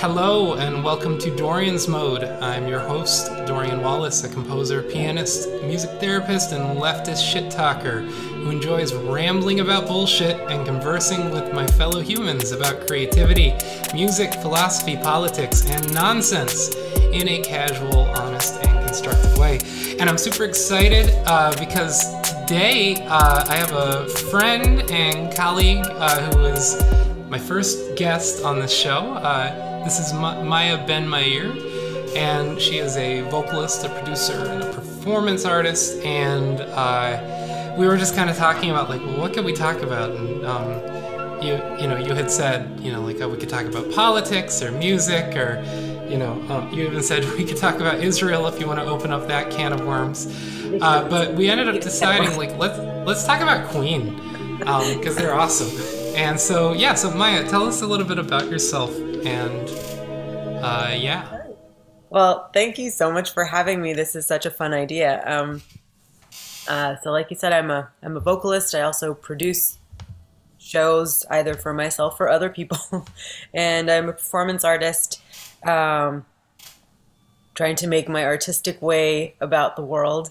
Hello and welcome to Dorian's Mode. I'm your host, Dorian Wallace, a composer, pianist, music therapist, and leftist shit talker who enjoys rambling about bullshit and conversing with my fellow humans about creativity, music, philosophy, politics, and nonsense in a casual, honest, and constructive way. And I'm super excited because today I have a friend and colleague who is my first guest on this show. This is Maya Ben-Meir, and she is a vocalist, a producer, and a performance artist. And we were just kind of talking about, like, well, what could we talk about? And you had said, we could talk about politics or music, or you even said we could talk about Israel if you want to open up that can of worms. But we ended up deciding, like, let's talk about Queen, because they're awesome. And so Maya, tell us a little bit about yourself. And Well, thank you so much for having me. This is such a fun idea. So like you said, I'm a vocalist. I also produce shows either for myself or other people. And I'm a performance artist, trying to make my artistic way about the world.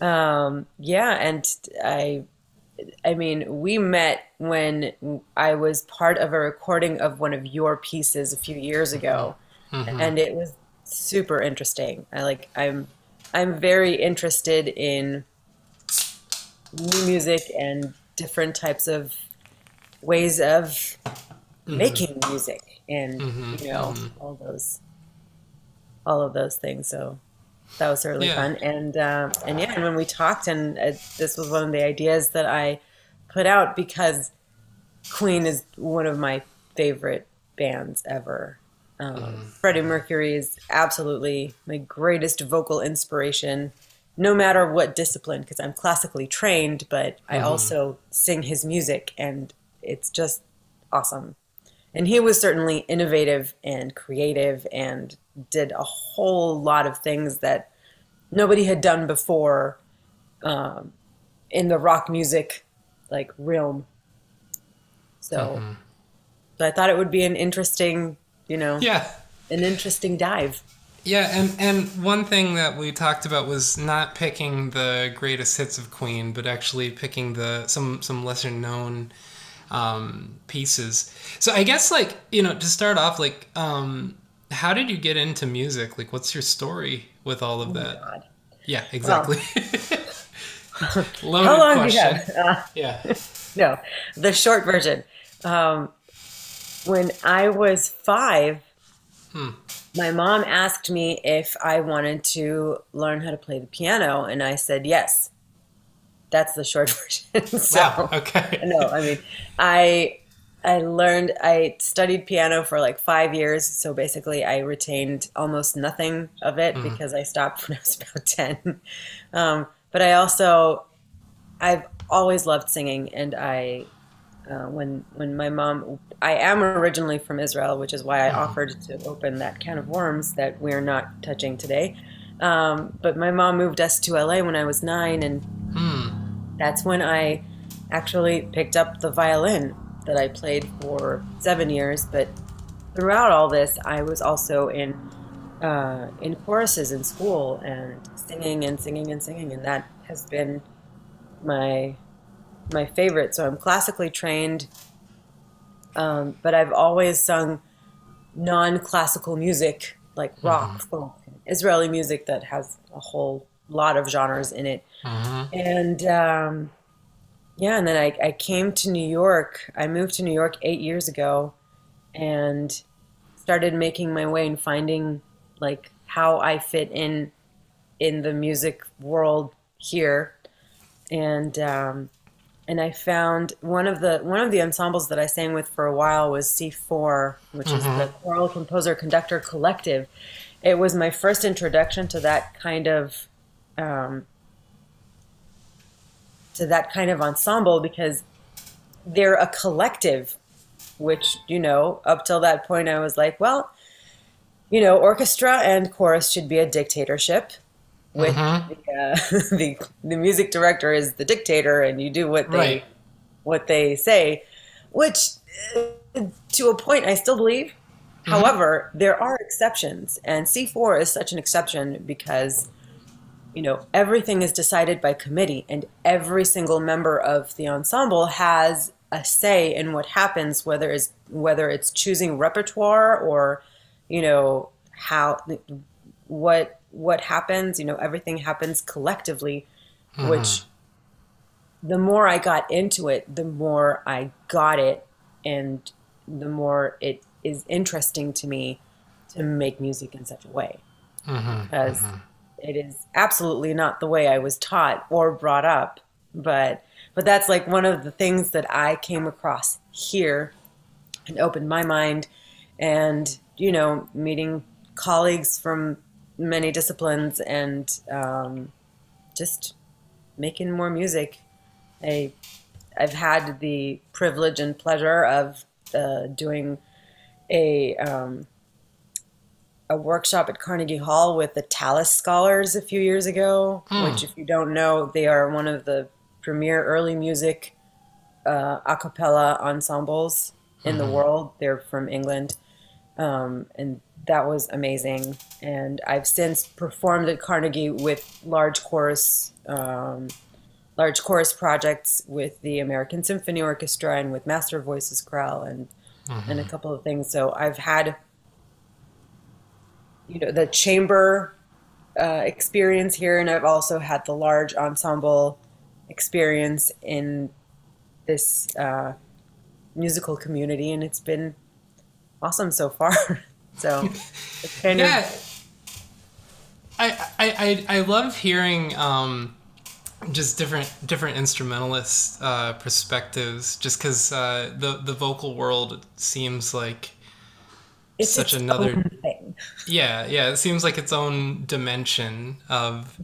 And I mean, we met when I was part of a recording of one of your pieces a few years ago, and it was super interesting. I'm very interested in new music and different types of ways of making music, and all of those things. So that was really fun. And when we talked, and this was one of the ideas that I put out, because Queen is one of my favorite bands ever. Freddie Mercury is absolutely my greatest vocal inspiration, no matter what discipline, because I'm classically trained, but I also sing his music, and it's just awesome. And he was certainly innovative and creative and did a whole lot of things that nobody had done before in the rock music realm. So I thought it would be an interesting, an interesting dive. Yeah, and one thing that we talked about was not picking the greatest hits of Queen, but actually picking some lesser known pieces. So I guess, to start off, how did you get into music? Like, what's your story with all of that? God. Yeah, exactly. Well, how long do you have? No, the short version. When I was 5, my mom asked me if I wanted to learn how to play the piano, and I said yes. That's the short version. Wow, okay. No, I mean, I studied piano for 5 years, so basically I retained almost nothing of it because I stopped when I was about 10. But I've always loved singing, and when my mom, I am originally from Israel, which is why I offered to open that can of worms that we're not touching today. But my mom moved us to LA when I was 9, and that's when I actually picked up the violin that I played for 7 years. But throughout all this, I was also in choruses in school and singing and singing and singing, and that has been my favorite. So I'm classically trained, but I've always sung non-classical music, like rock, folk, Israeli music that has a whole lot of genres in it. And and then I came to New York. I moved to New York 8 years ago and started making my way and finding how I fit in the music world here. And I found one of the ensembles that I sang with for a while was C4, which is the Choral Composer Conductor Collective. It was my first introduction to that kind of ensemble, because they're a collective, which, up till that point I was like, well, orchestra and chorus should be a dictatorship with the music director is the dictator, and you do what they say, which to a point I still believe. However, there are exceptions, and C4 is such an exception because, everything is decided by committee, and every single member of the ensemble has a say in what happens, whether it's choosing repertoire or, how what happens. Everything happens collectively, which the more I got into it, the more I got it, and the more it is interesting to me to make music in such a way, because it is absolutely not the way I was taught or brought up. But that's like one of the things that I came across here and opened my mind, and meeting colleagues from many disciplines, and just making more music. I've had the privilege and pleasure of doing a workshop at Carnegie Hall with the Tallis Scholars a few years ago, which, if you don't know, they are one of the premier early music a cappella ensembles in the world. They're from England, and that was amazing. And I've since performed at Carnegie with large chorus projects with the American Symphony Orchestra and with Master Voices Chorale and a couple of things. So I've had, the chamber experience here, and I've also had the large ensemble experience in this musical community, and it's been awesome so far. So it's kind of... I love hearing just different instrumentalist perspectives, just because the vocal world seems like it's such its another own thing. Yeah, it seems like its own dimension of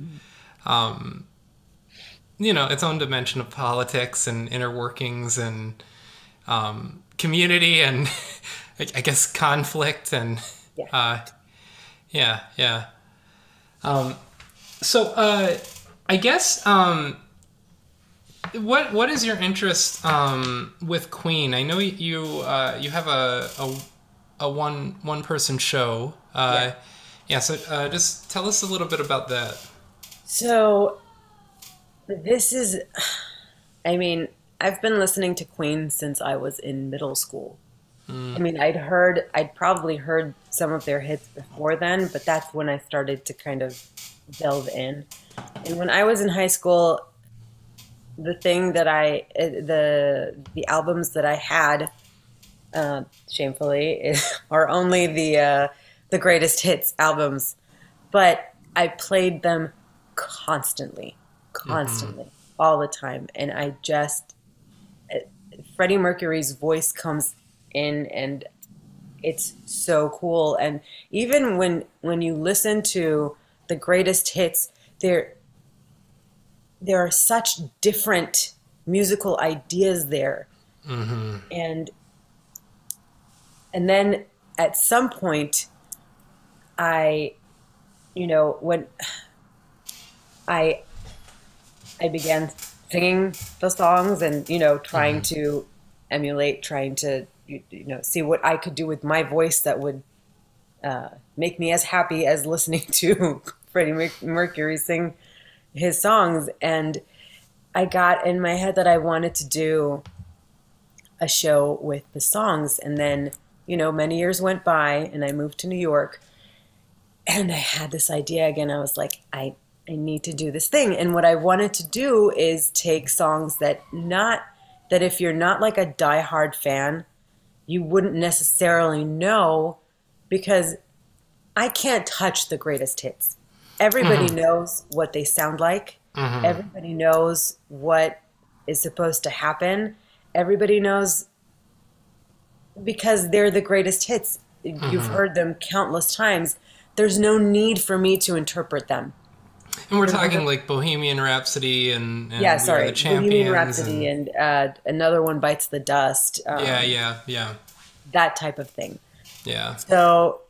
its own dimension of politics and inner workings and community and I guess conflict and so I guess what is your interest with Queen? I know you have a one person show. So just tell us a little bit about that. So this is, I've been listening to Queen since I was in middle school. I'd probably heard some of their hits before then, but that's when I started to kind of delve in. And when I was in high school, the albums that I had, shamefully, are only the greatest hits albums, but I played them constantly, all the time. And I just, Freddie Mercury's voice comes in, and it's so cool. And even when you listen to the greatest hits, there are such different musical ideas there. And then at some point, when I began singing the songs and, trying to emulate, trying to, see what I could do with my voice that would make me as happy as listening to Freddie Mercury sing his songs. And I got in my head that I wanted to do a show with the songs. And then, many years went by and I moved to New York, and I had this idea again. I was like, I need to do this thing. And what I wanted to do is take songs that if you're not like a diehard fan, you wouldn't necessarily know, because I can't touch the greatest hits. Everybody knows what they sound like. Everybody knows what is supposed to happen. Everybody knows, because they're the greatest hits. You've heard them countless times. There's no need for me to interpret them. And we're talking like Bohemian Rhapsody and We Are the Champions. Bohemian Rhapsody and Another One Bites the Dust. That type of thing. Yeah. So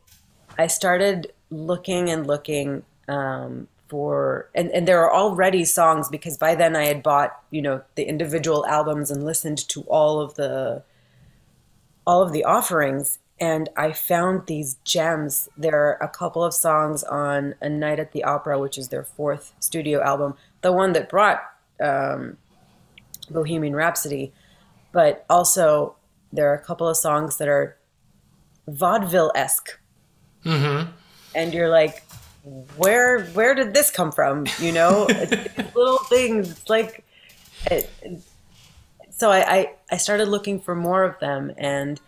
I started looking for, and there are already songs, because by then I had bought, the individual albums and listened to all of the offerings. and I found these gems. There are a couple of songs on A Night at the Opera, which is their fourth studio album, the one that brought Bohemian Rhapsody, but also there are a couple of songs that are vaudeville-esque. Mm-hmm. And you're like, where did this come from? You know, little things like it, so I started looking for more of them, and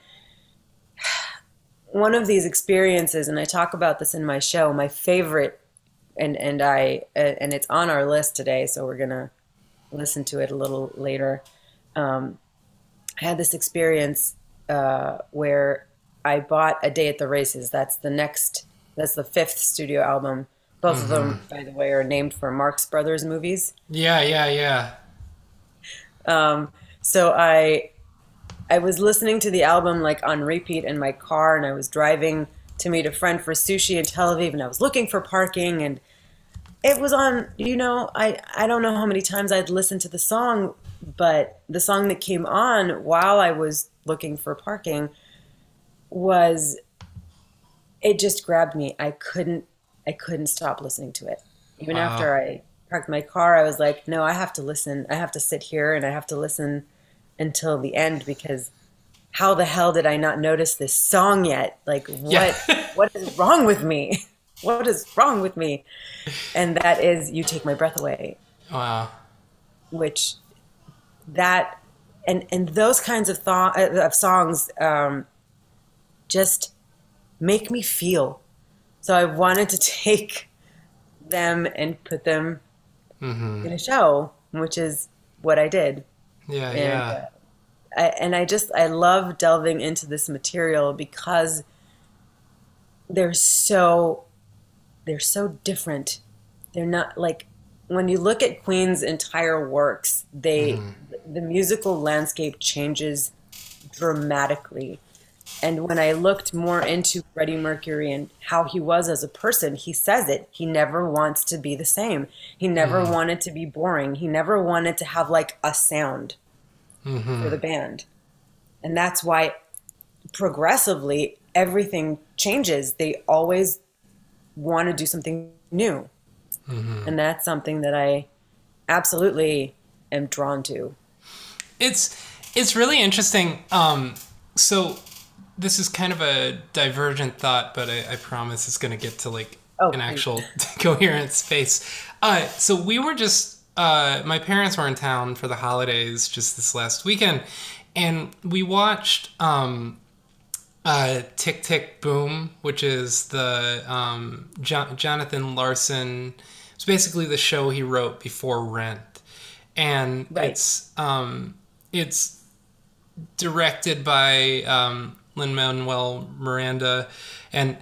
one of these experiences, and I talk about this in my show, my favorite, and it's on our list today, so we're gonna listen to it a little later. I had this experience where I bought A Day at the Races. That's the fifth studio album. Both of them, by the way, are named for Marx Brothers movies. Yeah. So I was listening to the album like on repeat in my car, and I was driving to meet a friend for sushi in Tel Aviv, and I was looking for parking, and it was on, I don't know how many times I'd listened to the song, but the song that came on while I was looking for parking it just grabbed me. I couldn't stop listening to it. Even after I parked my car, I was like, no, I have to listen. I have to sit here and I have to listen until the end, because how the hell did I not notice this song yet? Like, what is wrong with me? What is wrong with me? And that is You Take My Breath Away. Wow. Which and those kinds of songs just make me feel. So I wanted to take them and put them in a show, which is what I did. Yeah. I love delving into this material because they're so different. They're not like, when you look at Queen's entire works, the musical landscape changes dramatically. And when I looked more into Freddie Mercury and how he was as a person, he says it. He never wants to be the same. He never wanted to be boring. He never wanted to have like a sound for the band. And that's why progressively everything changes. They always want to do something new. And that's something that I absolutely am drawn to. It's really interesting. So this is kind of a divergent thought, but I promise it's going to get to like an actual coherent space. So we were just, my parents were in town for the holidays just this last weekend, and we watched Tick Tick Boom, which is the Jonathan Larson. It's basically the show he wrote before Rent, and it's directed by Lin-Manuel Miranda, and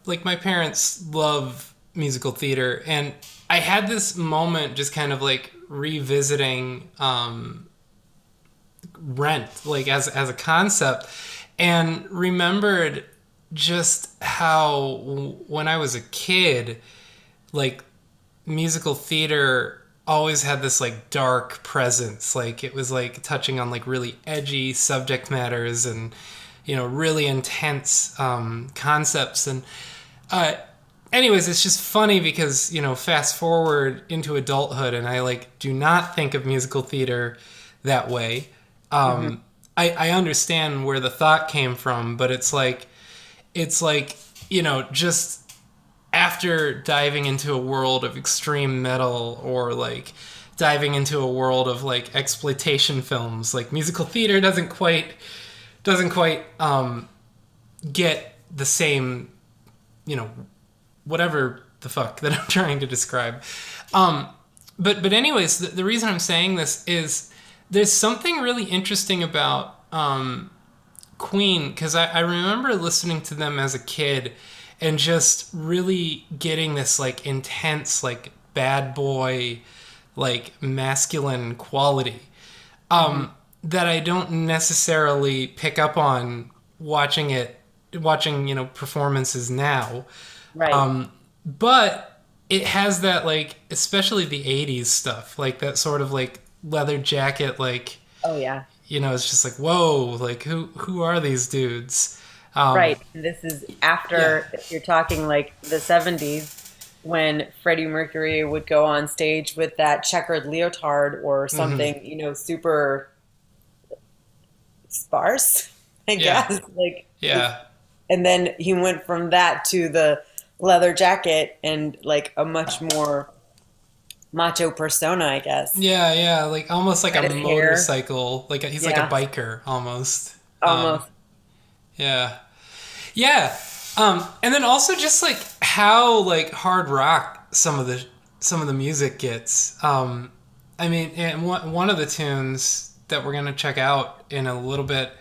like my parents love musical theater, and I had this moment just kind of like revisiting Rent, like as a concept, and remembered just how when I was a kid, like musical theater always had this like dark presence. Like it was like touching on like really edgy subject matters and really intense concepts. And anyways, it's just funny because fast forward into adulthood, and I like do not think of musical theater that way. I understand where the thought came from, but it's like just after diving into a world of extreme metal, or like diving into a world of like exploitation films, like musical theater doesn't quite get the same, whatever the fuck that I'm trying to describe. But anyways, the reason I'm saying this is there's something really interesting about Queen, because I remember listening to them as a kid and just really getting this like intense, like bad boy, like masculine quality that I don't necessarily pick up on watching performances now. Right. But it has that like, especially the 80s stuff, like that sort of like leather jacket, like, oh yeah, it's just like, whoa, like who are these dudes? Right. This is after, if you're talking like the 70s, when Freddie Mercury would go on stage with that checkered leotard or something, super sparse, I guess. Like, and then he went from that to the leather jacket and like a much more macho persona, I guess. Yeah, like almost like Cut a his motorcycle. hair. Like he's like a biker almost. Almost. Yeah. And then also just like how like hard rock some of the music gets. I mean, and one of the tunes that we're gonna check out in a little bit,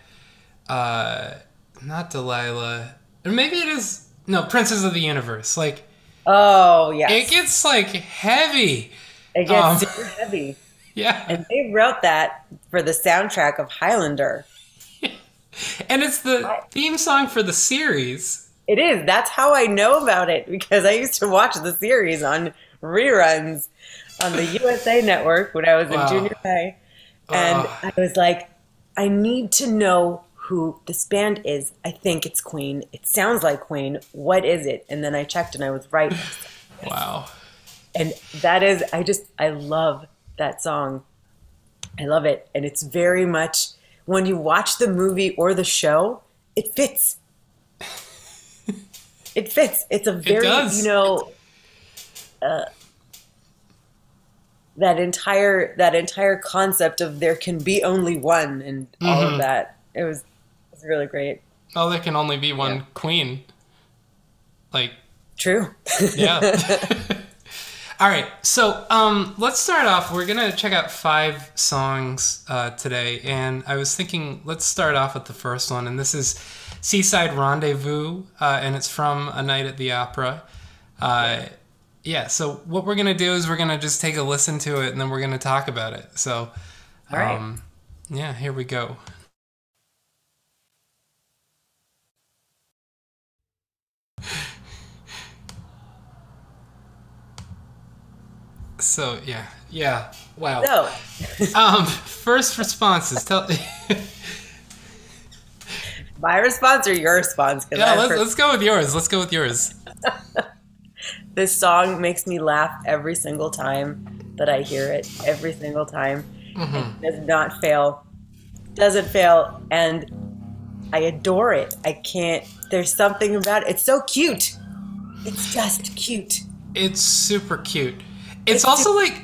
not Delilah, or maybe it is Princes of the Universe. Like, oh yes, it gets like heavy. It gets super heavy. Yeah, and they wrote that for the soundtrack of Highlander. And it's the theme song for the series. It is. That's how I know about it, because I used to watch the series on reruns on the USA Network when I was in junior high. And I was like, I need to know who this band is. I think it's Queen. It sounds like Queen. What is it? And then I checked and I was right. Wow. And that is, I love that song. I love it. And it's very much, when you watch the movie or the show, it fits. It fits. It's a very, that entire concept of there can be only one and all of that. It was really great. Oh, there can only be one queen. Like, true. Yeah. All right. So, let's start off. We're going to check out 5 songs today, and I was thinking let's start off with the first one, and this is Seaside Rendezvous, and it's from A Night at the Opera. So what we're going to do is we're going to just take a listen to it, and then we're going to talk about it. So, all right. Here we go. So, yeah. Wow. So. First responses. My response or your response? Yeah, let's go with yours. This song makes me laugh every single time that I hear it. Every single time. Mm-hmm. It does not fail. Doesn't fail. And I adore it. I can't. There's something about it. It's so cute. It's just cute. It's super cute. It's also like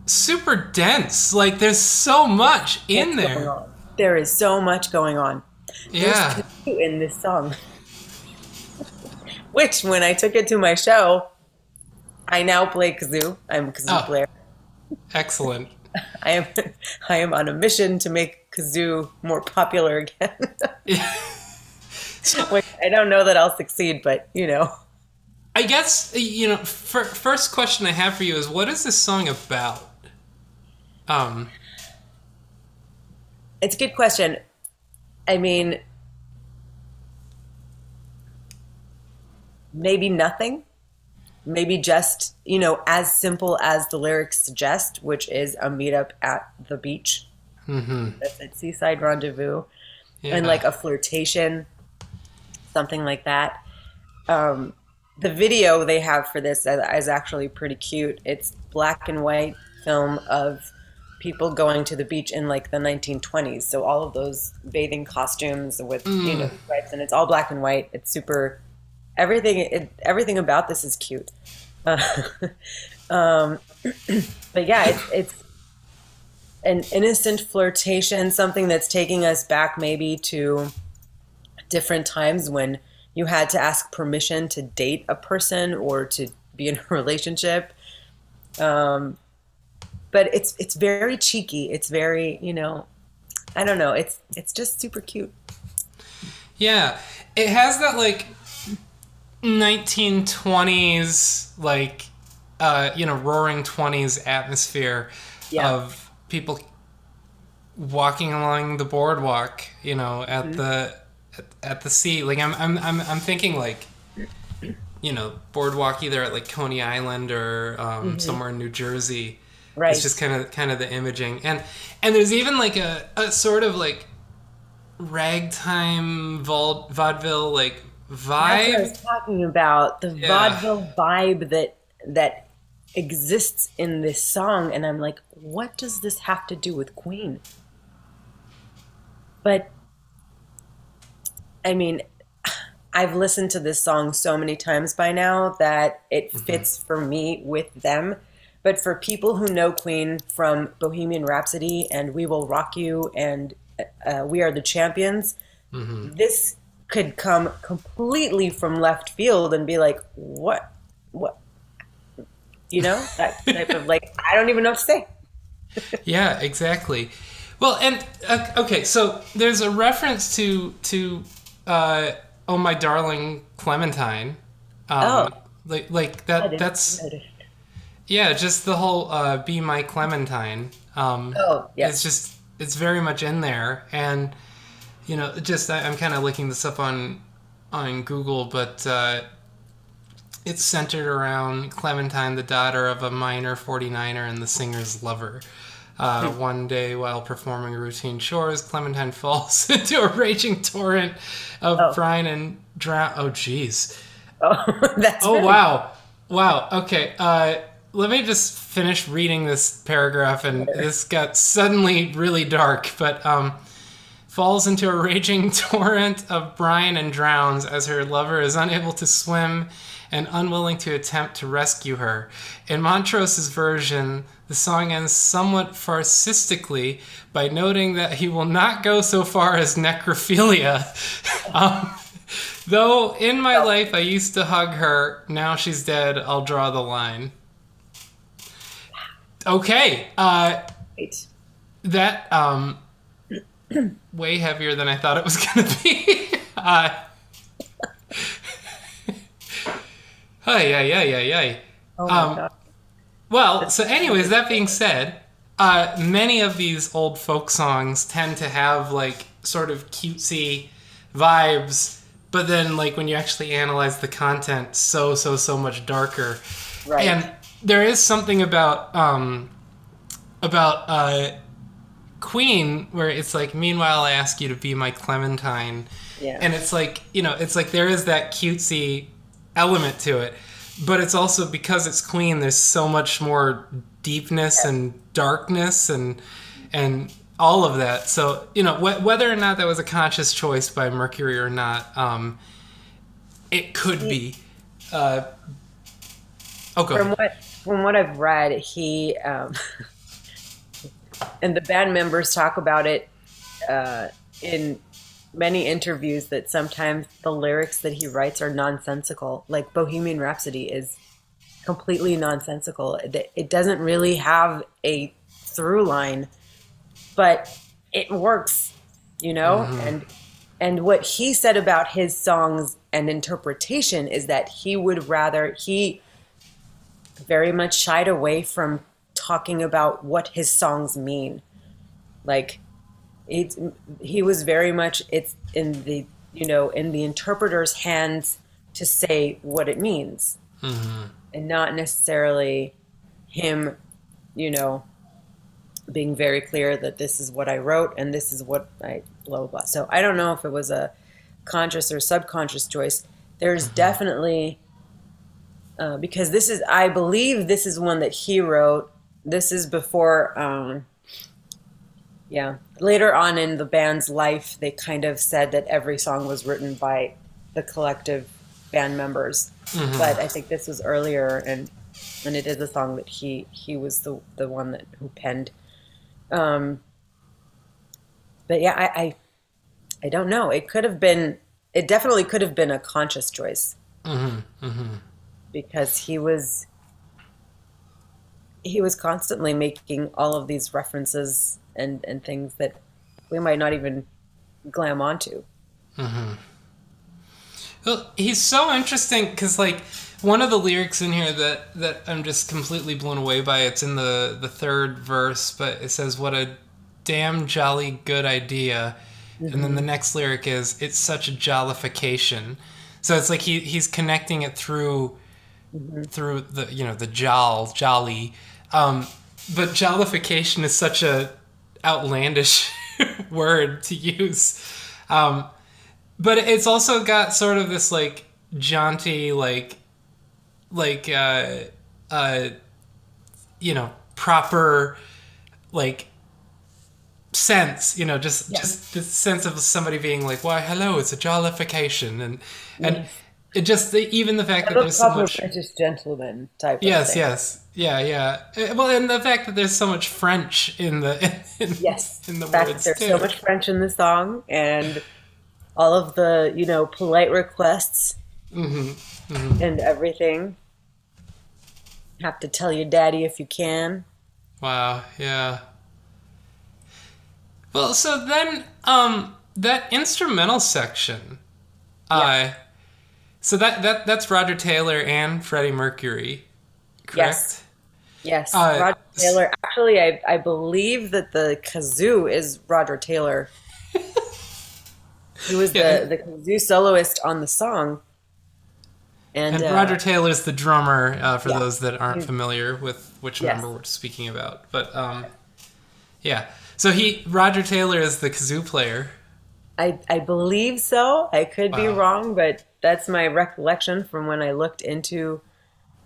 super dense. Like there's so much in there. There is so much going on. Yeah. There's kazoo in this song. Which, when I took it to my show, I now play kazoo. I'm a kazoo player. Excellent. I am on a mission to make kazoo more popular again. Which I don't know that I'll succeed, but I guess, first question I have for you is, what is this song about? It's a good question. I mean, maybe nothing. Maybe just, as simple as the lyrics suggest, which is a meetup at the beach. Mm-hmm. That's at Seaside Rendezvous. Yeah. And like a flirtation, something like that. The video they have for this is actually pretty cute. It's black and white film of people going to the beach in like the 1920s. So all of those bathing costumes with stripes, and it's all black and white. It's super. Everything about this is cute. But yeah, it's an innocent flirtation, something that's taking us back maybe to different times when you had to ask permission to date a person or to be in a relationship. But it's very cheeky. It's very, I don't know. It's just super cute. Yeah. It has that like 1920s, like, roaring 20s atmosphere of people walking along the boardwalk, at the sea. Like I'm thinking like, boardwalk either at like Coney Island or somewhere in New Jersey. Right. It's just kind of the imaging, and there's even like a sort of like ragtime vaudeville like That's what I vibe. was talking about. The Yeah. vaudeville vibe that exists in this song, and I'm like, what does this have to do with Queen? But I mean, I've listened to this song so many times by now that it Hmm. fits for me with them. But for people who know Queen from Bohemian Rhapsody and We Will Rock You and We Are the Champions, Hmm. this could come completely from left field and be like, what, that type of like, I don't even know what to say. Yeah, exactly. Well, and okay, so there's a reference to "Oh My Darling Clementine," Oh, um, like I that. didn't That's notice. yeah, just the whole "Be My Clementine." Oh, It's yes. just it's very much in there, and just I'm kind of looking this up on Google, but it's centered around Clementine, the daughter of a minor 49er and the singer's lover. One day, while performing routine chores, Clementine falls into a raging torrent of Oh, brine and drown. Oh, jeez. oh, that's Oh, really wow. Wow. Okay. Let me just finish reading this paragraph, and clear. this got suddenly really dark. But falls into a raging torrent of brine and drowns as her lover is unable to swim and unwilling to attempt to rescue her. In Montrose's version, the song ends somewhat farcistically by noting that he will not go so far as necrophilia. um, though in my Oh, life I used to hug her, now she's dead, I'll draw the line. Okay, wait. that way heavier than I thought it was gonna be. Ay, ay, ay, ay, ay. Oh my Um, God. well, so anyways, that being said, many of these old folk songs tend to have like sort of cutesy vibes, but then like when you actually analyze the content, so much darker. Right. And there is something about Queen where it's like, meanwhile, I ask you to be my Clementine, Yeah. and it's like it's like there is that cutesy element to it, but it's also because it's Queen. There's so much more deepness Yes. and darkness and all of that. So whether or not that was a conscious choice by Mercury or not, it could He, be. Uh, oh, go from ahead. what I've read, he and the band members talk about it in many interviews that sometimes the lyrics that he writes are nonsensical. Like Bohemian Rhapsody is completely nonsensical. It doesn't really have a through line, but it works, Hmm. and what he said about his songs and interpretation is that he very much shied away from talking about what his songs mean. Like it, he was very much it's in the in the interpreter's hands to say what it means, Hmm. and not necessarily him, you know, being very clear that this is what I wrote and this is what I blah blah blah. So I don't know if it was a conscious or subconscious choice. There's definitely because this is I believe this is one that he wrote. This is before yeah. Later on in the band's life, they kind of said that every song was written by the collective band members. But I think this was earlier, and it is a song that he was the one that who penned. Um, but yeah, I don't know. It could have been. It definitely could have been a conscious choice Hmm. Hmm. because he was constantly making all of these references and things that we might not even glam onto. Hmm. Well, he's so interesting because, like, one of the lyrics in here that I'm just completely blown away by. It's in the third verse, but it says, "What a damn jolly good idea," and then the Hmm. next lyric is, "It's such a jollification." So it's like he's connecting it Hmm. through the jolly, um, but jollification is such a outlandish word to use. Um, but it's also got sort of this like jaunty, like uh, proper like sense, just the sense of somebody being like, why, hello, it's a jollification, and it just even the fact that there's so much British gentleman type of yes, thing. yes, yeah. Well, and the fact that there's so much French in the Yes, in the the fact that words there's so too. much French in the song and all of the, polite requests and everything. Have to tell your daddy if you can. Wow, yeah. Well, so then that instrumental section, Yeah. uh so that's Roger Taylor and Freddie Mercury, Yes. correct? Yes. Uh Roger Taylor. Actually, I believe that the kazoo is Roger Taylor. He was yeah, the kazoo soloist on the song. And and Roger Taylor's the drummer, for yeah. those that aren't He- familiar with which yes. member we're speaking about. But yeah. So Roger Taylor is the kazoo player. I believe so. I could be Wow. wrong, but that's my recollection from when I looked into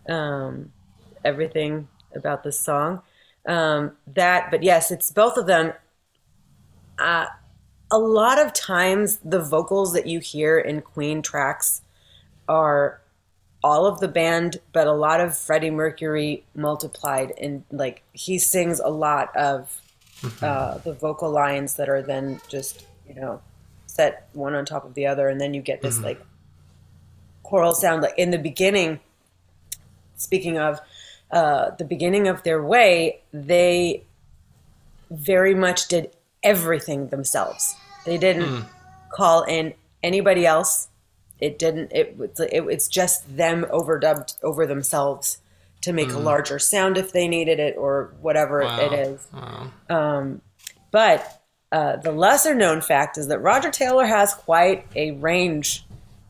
um, everything about this song. But yes, it's both of them. A lot of times, the vocals that you hear in Queen tracks are all of the band, but a lot of Freddie Mercury multiplied. And like he sings a lot of the vocal lines that are then just, set one on top of the other. And then you get this like choral sound. Like in the beginning, speaking of the beginning of their way, they very much did everything themselves. They didn't call in anybody else. It didn't. It's just them overdubbed over themselves to make a larger sound if they needed it or whatever it Wow. is. Wow. But the lesser known fact is that Roger Taylor has quite a range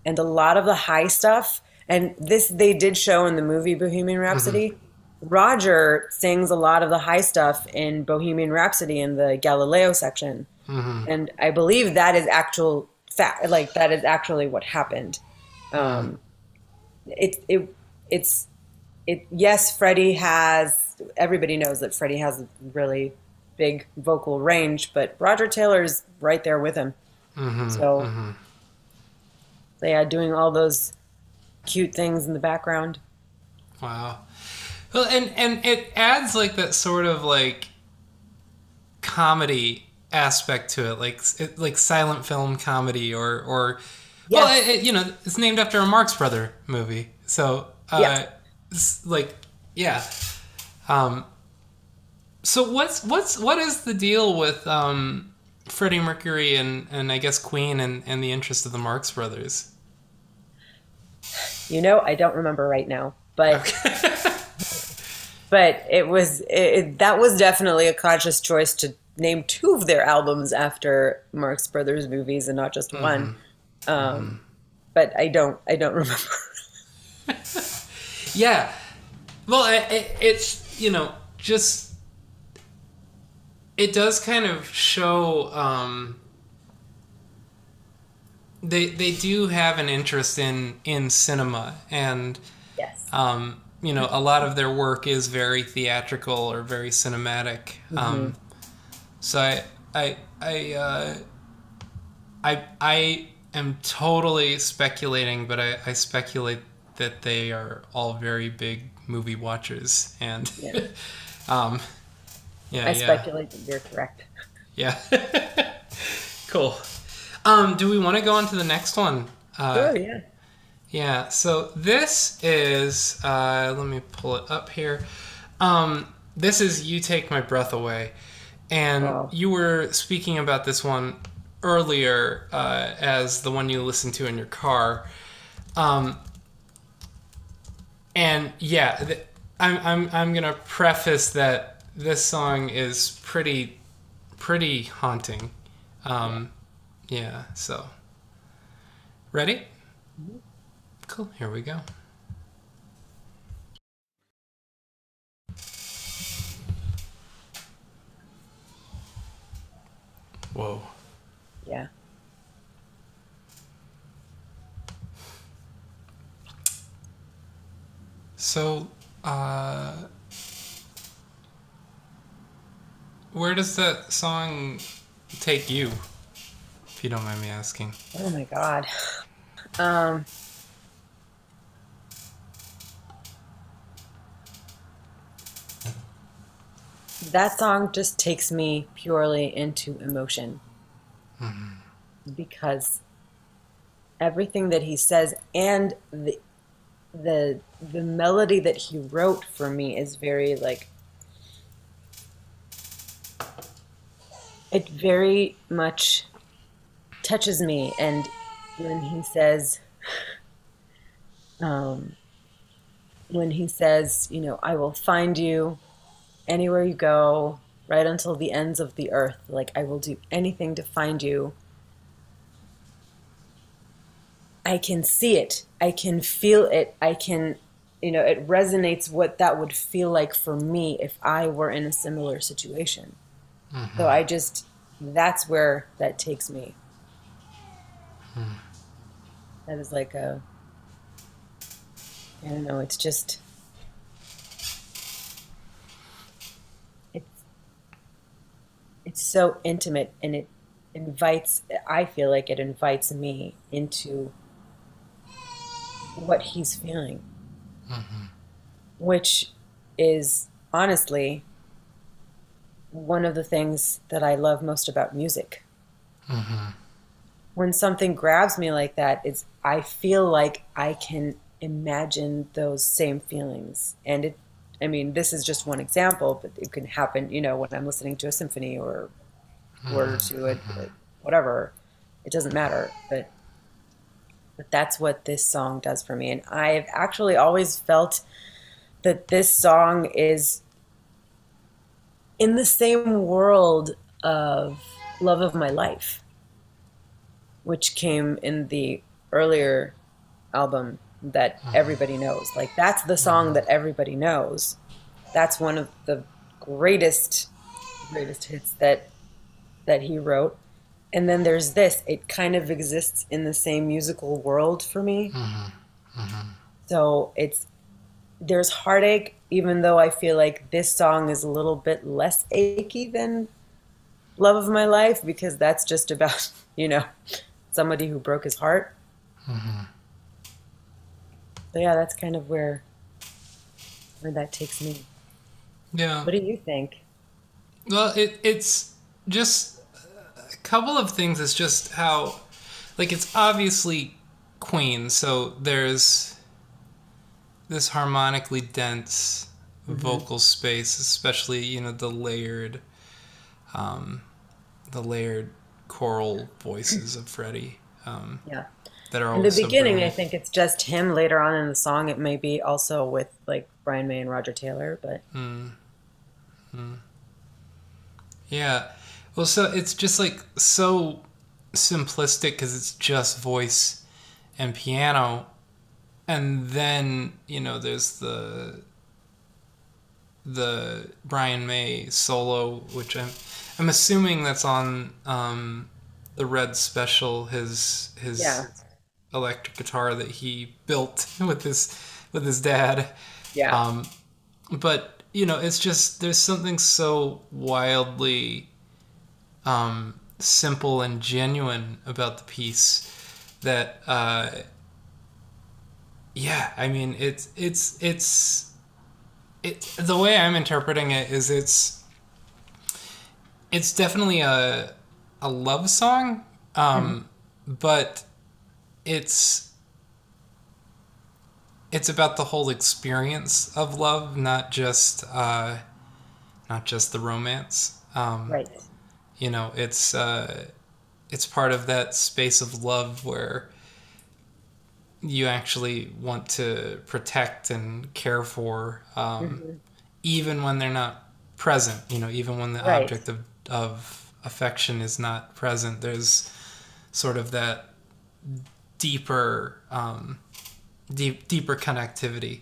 and a lot of the high stuff. And this they did show in the movie Bohemian Rhapsody. Roger sings a lot of the high stuff in Bohemian Rhapsody in the Galileo section. And I believe that is actual fact, like that is actually what happened. It, it, it's, yes, everybody knows that Freddie has a really big vocal range, but Roger Taylor's right there with him. So they are doing all those cute things in the background. Wow. Well, and it adds like that sort of like comedy aspect to it, like silent film comedy or well, Yes. it's named after a Marx Brother movie, so Yeah. it's like yeah. So what is the deal with Freddie Mercury and I guess Queen and the interest of the Marx Brothers? I don't remember right now, but Okay. but that was definitely a conscious choice to name two of their albums after Marx Brothers movies and not just one. But I don't remember. Yeah. Well, it's just it does kind of show they do have an interest in cinema, and Yes. a lot of their work is very theatrical or very cinematic. So I am totally speculating, but I speculate that they are all very big movie watchers, and Yeah. yeah, I yeah, speculate that you're correct. yeah. Cool. Do we want to go on to the next one? Sure, yeah. Yeah. So this is let me pull it up here. This is "You Take My Breath Away," and Wow. you were speaking about this one earlier as the one you listened to in your car. And yeah, I'm gonna preface that this song is pretty haunting. Yeah. So, ready? Cool. Here we go. Whoa. Yeah. So, where does that song take you, if you don't mind me asking? Oh my God. That song just takes me purely into emotion because everything that he says and the melody that he wrote for me is very like it very much touches me. And when he says um, you know, I will find you anywhere you go, right until the ends of the earth. Like, I will do anything to find you. I can see it. I can feel it. I can, you know, it resonates what that would feel like for me if I were in a similar situation. So that's where that takes me. That is like I don't know, it's just, it's so intimate, and I feel like it invites me into what he's feeling, which is honestly one of the things that I love most about music. When something grabs me like that, I feel like I can imagine those same feelings. And I mean, this is just one example, but it can happen, you know, when I'm listening to a symphony or to a whatever. It doesn't matter. But that's what this song does for me. And I've actually always felt that this song is in the same world of Love of My Life, which came in the earlier album that everybody knows. Like, that's the song that everybody knows. That's one of the greatest hits that he wrote. And then there's this. It kind of exists in the same musical world for me. So there's heartache, even though I feel like this song is a little bit less achy than Love of My Life, because that's just about, you know, somebody who broke his heart. So yeah, that's kind of where that takes me. Yeah. What do you think? Well, it's just a couple of things. It's just how, like, it's obviously Queen, so there's this harmonically dense vocal space, especially, you know, the layered choral voices of Freddie. Yeah. That are In the always beginning, so I think it's just him. Later on in the song, it may be also with like Brian May and Roger Taylor, but yeah. Well, so it's just like so simplistic because it's just voice and piano, and then, you know, there's the Brian May solo, which I'm assuming that's on the Red Special, his yeah. electric guitar that he built with his dad. Yeah. But, you know, it's just, there's something so wildly simple and genuine about the piece that yeah, I mean, it's the way I'm interpreting it is it's definitely a love song, but it's about the whole experience of love, not just the romance. Right. You know, it's part of that space of love where you actually want to protect and care for, even when they're not present. You know, even when the Right. object of affection is not present, there's sort of that deeper connectivity.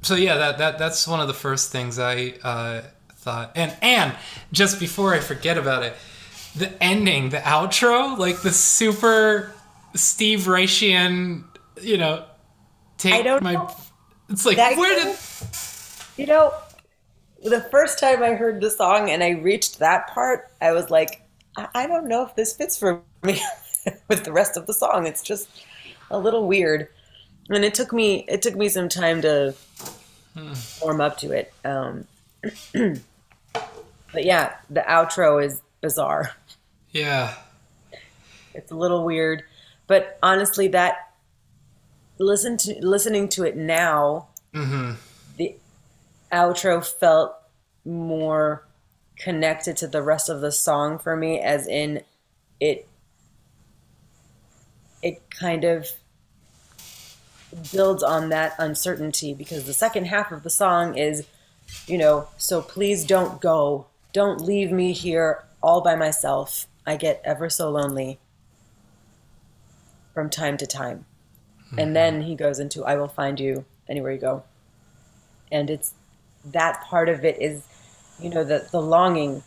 So yeah, that's one of the first things I thought. And just before I forget about it, the ending, the outro, like the super Steve Raishian, you know, I take don't my. know. It's like That where kind did? of, you know, the first time I heard the song and I reached that part, I was like, I don't know if this fits for me with the rest of the song. It's just a little weird. And it took me some time to warm up to it. But yeah, the outro is bizarre. Yeah. It's a little weird, but honestly, that listening to it now, the outro felt more connected to the rest of the song for me, as in it it kind of builds on that uncertainty, because the second half of the song is, so please don't go. Don't leave me here all by myself. I get ever so lonely from time to time. And then he goes into, I will find you anywhere you go. And it's that part of it is, the longing,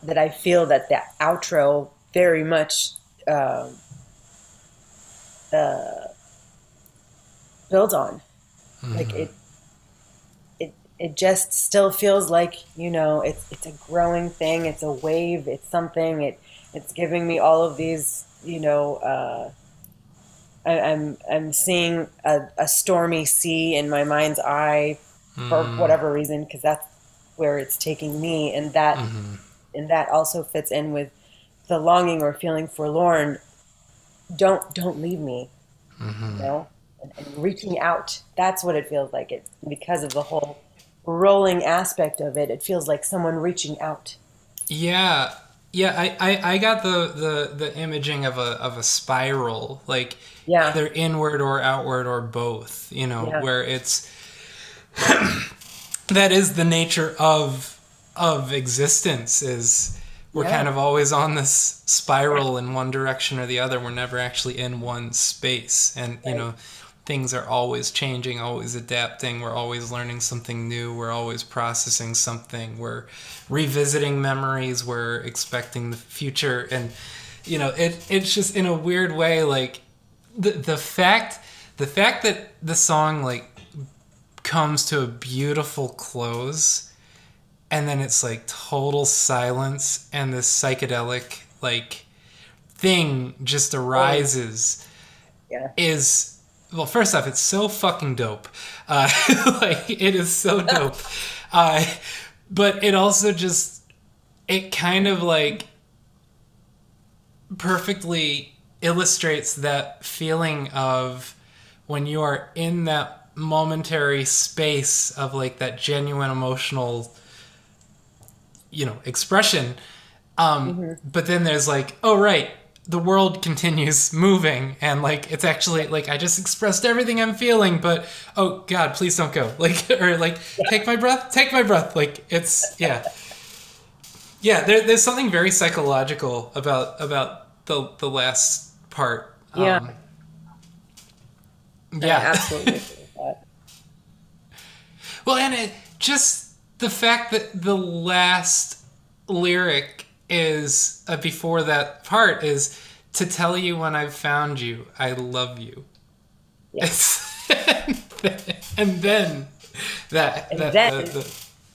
that I feel that the outro very much uh, builds on. Like it just still feels like, it's a growing thing. It's a wave. It's something. It's giving me all of these, I'm seeing a stormy sea in my mind's eye for whatever reason, because that's where it's taking me, and that also fits in with the longing or feeling forlorn. Don't leave me, and reaching out. That's what it feels like. It because of the whole rolling aspect of it. It feels like someone reaching out. Yeah. Yeah, I got the imaging of a spiral, like Yeah, either inward or outward or both, yeah, where it's that is the nature of existence, is we're kind yeah, of always on this spiral in one direction or the other. We're never actually in one space, and right. things are always changing, always adapting. We're always learning something new. We're always processing something. We're revisiting memories. We're expecting the future, and it's just in a weird way, like the fact that the song like comes to a beautiful close, and then it's like total silence, and this psychedelic like thing just Oh, arises, yeah. is, well, first off, it's so fucking dope. Like, it is so dope. Uh, but it also just, it kind of like perfectly illustrates that feeling of when you are in that momentary space of like that genuine emotional, expression. hmm But then there's like, oh right, the world continues moving, and like it's actually like I just expressed everything I'm feeling, but oh God, please don't go. Like, or like take my breath. Like, it's, yeah, yeah. There's something very psychological about the last part. Yeah, I Yeah. absolutely agree with that. Well, and it just the fact that the last lyric is, before that part, is to tell you when I've found you, I love you. Yeah. It's, and then that And that then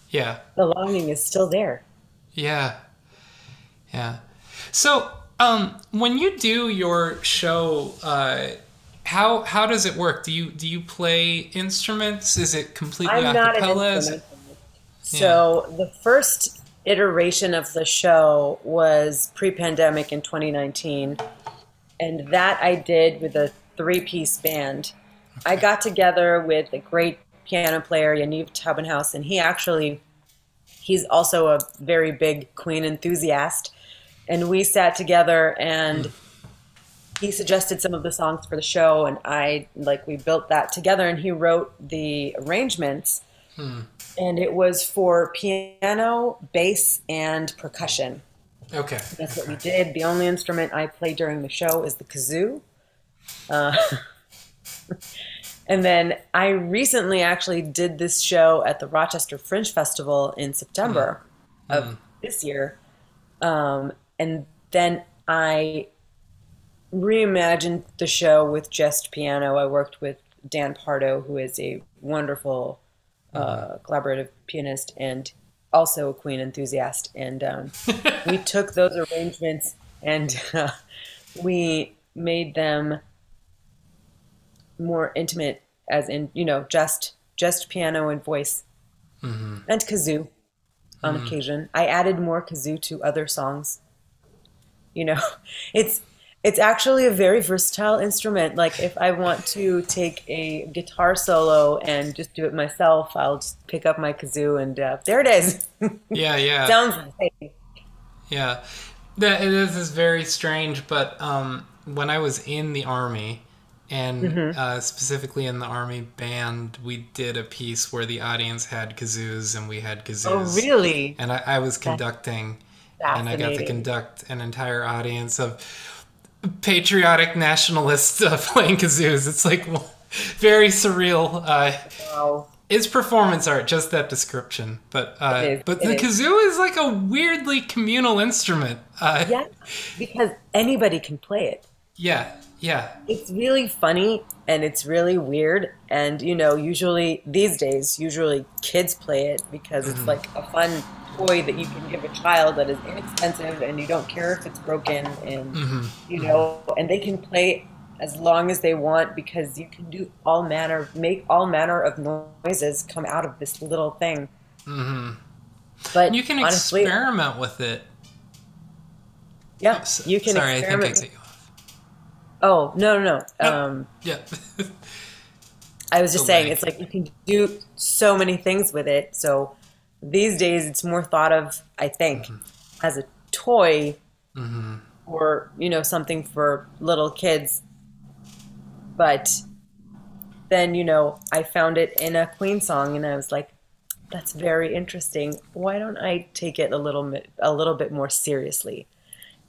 yeah, the longing is still there. yeah, yeah. So when you do your show, how does it work? Do you play instruments? Is it completely I'm a not an cappella? Is it, instrumentalist. yeah. So the first iteration of the show was pre-pandemic in 2019, and that I did with a three-piece band. I Okay. got together with a great piano player, Yaniv Tabenhaus, and he's also a very big Queen enthusiast. And we sat together, and he suggested some of the songs for the show, and we built that together, and he wrote the arrangements, and it was for piano, bass, and percussion. Okay. That's what we Okay. did. The only instrument I play during the show is the kazoo. Uh, and then I recently actually did this show at the Rochester Fringe Festival in September of this year. And then I reimagined the show with just piano. I worked with Dan Pardo, who is a wonderful collaborative pianist and also a Queen enthusiast. And we took those arrangements and we made them more intimate, as in, just piano and voice and kazoo on occasion. I added more kazoo to other songs. It's actually a very versatile instrument. Like if I want to take a guitar solo and just do it myself, I'll just pick up my kazoo and there it is. Yeah. Sounds insane. Yeah. This is very strange, but when I was in the Army, and specifically in the Army band, we did a piece where the audience had kazoos and we had kazoos. Oh, really? And I was conducting, and I got to conduct an entire audience of patriotic nationalists playing kazoos. It's like very surreal. Wow. It's performance art, just that description. But the kazoo is like a weirdly communal instrument. Yeah, because anybody can play it. Yeah. It's really funny and it's really weird. And, usually these days, kids play it because it's like a fun toy that you can give a child that is inexpensive and you don't care if it's broken and, and they can play as long as they want because you can make all manner of noises come out of this little thing. But you can honestly, experiment with it. Yeah, you can Sorry, experiment. I think I cut you off. Oh, no. Yeah. I was just saying, it's like you can do so many things with it. So these days it's more thought of, I think, as a toy or, something for little kids. But then, I found it in a Queen song and I was like, that's very interesting. Why don't I take it a little bit more seriously?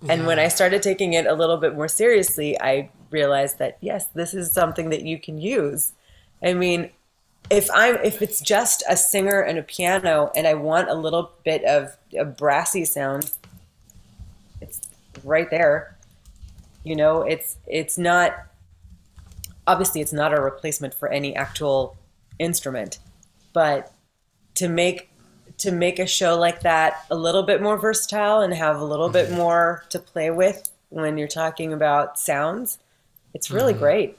And when I started taking it a little bit more seriously, I realized that, yes, this is something that you can use. I mean, if it's just a singer and a piano and I want a little bit of a brassy sound, it's right there. It's not, obviously it's not a replacement for any actual instrument, but to make a show like that a little bit more versatile and have a little bit more to play with when you're talking about sounds, it's really great.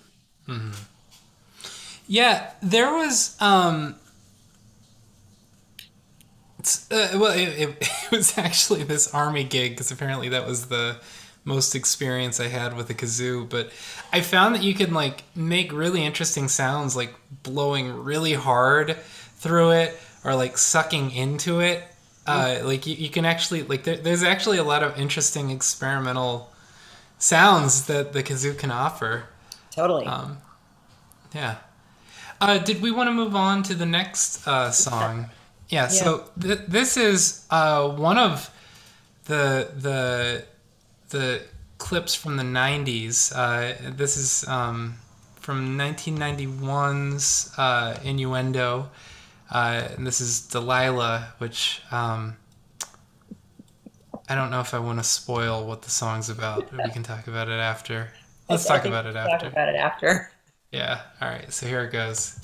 Yeah, there was it was actually this Army gig because apparently that was the most experience I had with a kazoo, but I found that you could like make really interesting sounds like blowing really hard through it or like sucking into it. Like you can actually like there's actually a lot of interesting experimental sounds that the kazoo can offer. Totally. Yeah. Did we want to move on to the next song? Yeah. So this is one of the clips from the 90s. This is from 1991's Innuendo. And this is Delilah, which I don't know if I want to spoil what the song's about. We can talk about it after. Let's talk about it after. Talk about it after. Yeah. All right. So here it goes.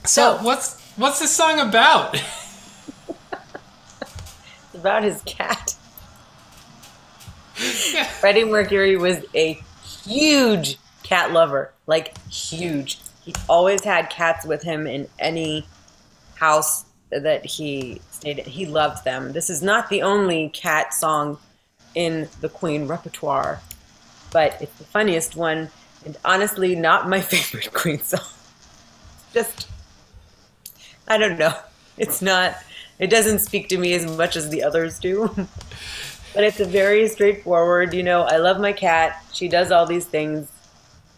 So what's this song about? It's about his cat. Yeah. Freddie Mercury was a huge cat lover, like huge. He always had cats with him in any house that he stayed in. He loved them. This is not the only cat song in the Queen repertoire, but it's the funniest one, and honestly not my favorite Queen song. Just, I don't know. It doesn't speak to me as much as the others do. But it's a very straightforward, I love my cat. She does all these things,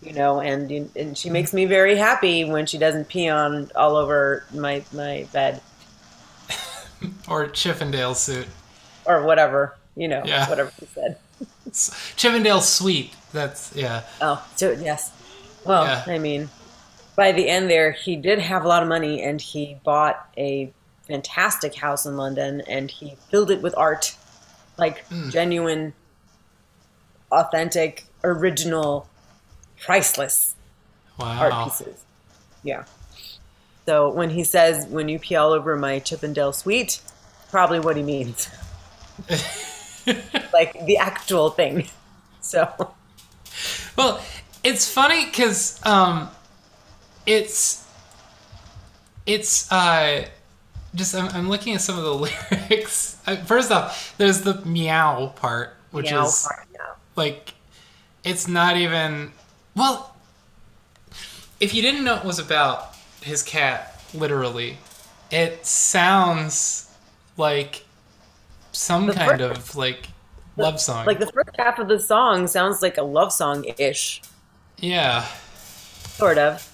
and she makes me very happy when she doesn't pee on all over my bed. Or Chippendale suit. Or whatever, whatever he said. Chippendale suite. That's, yeah. Oh, so yes. Well, yeah. I mean, by the end there, he did have a lot of money and he bought a fantastic house in London and he filled it with art. Like genuine authentic, original, priceless art Wow. pieces. Yeah. So when he says, "When you pee all over my Chippendale suite," probably what he means, like the actual thing. So Well, it's funny because it's it's just I'm looking at some of the lyrics. First off, there's the meow part, which meow is part now. like it's not even well. If you didn't know it was about his cat, literally, it sounds like some The kind first, of like love song. like the first half of the song sounds like a love song ish, Yeah, sort of.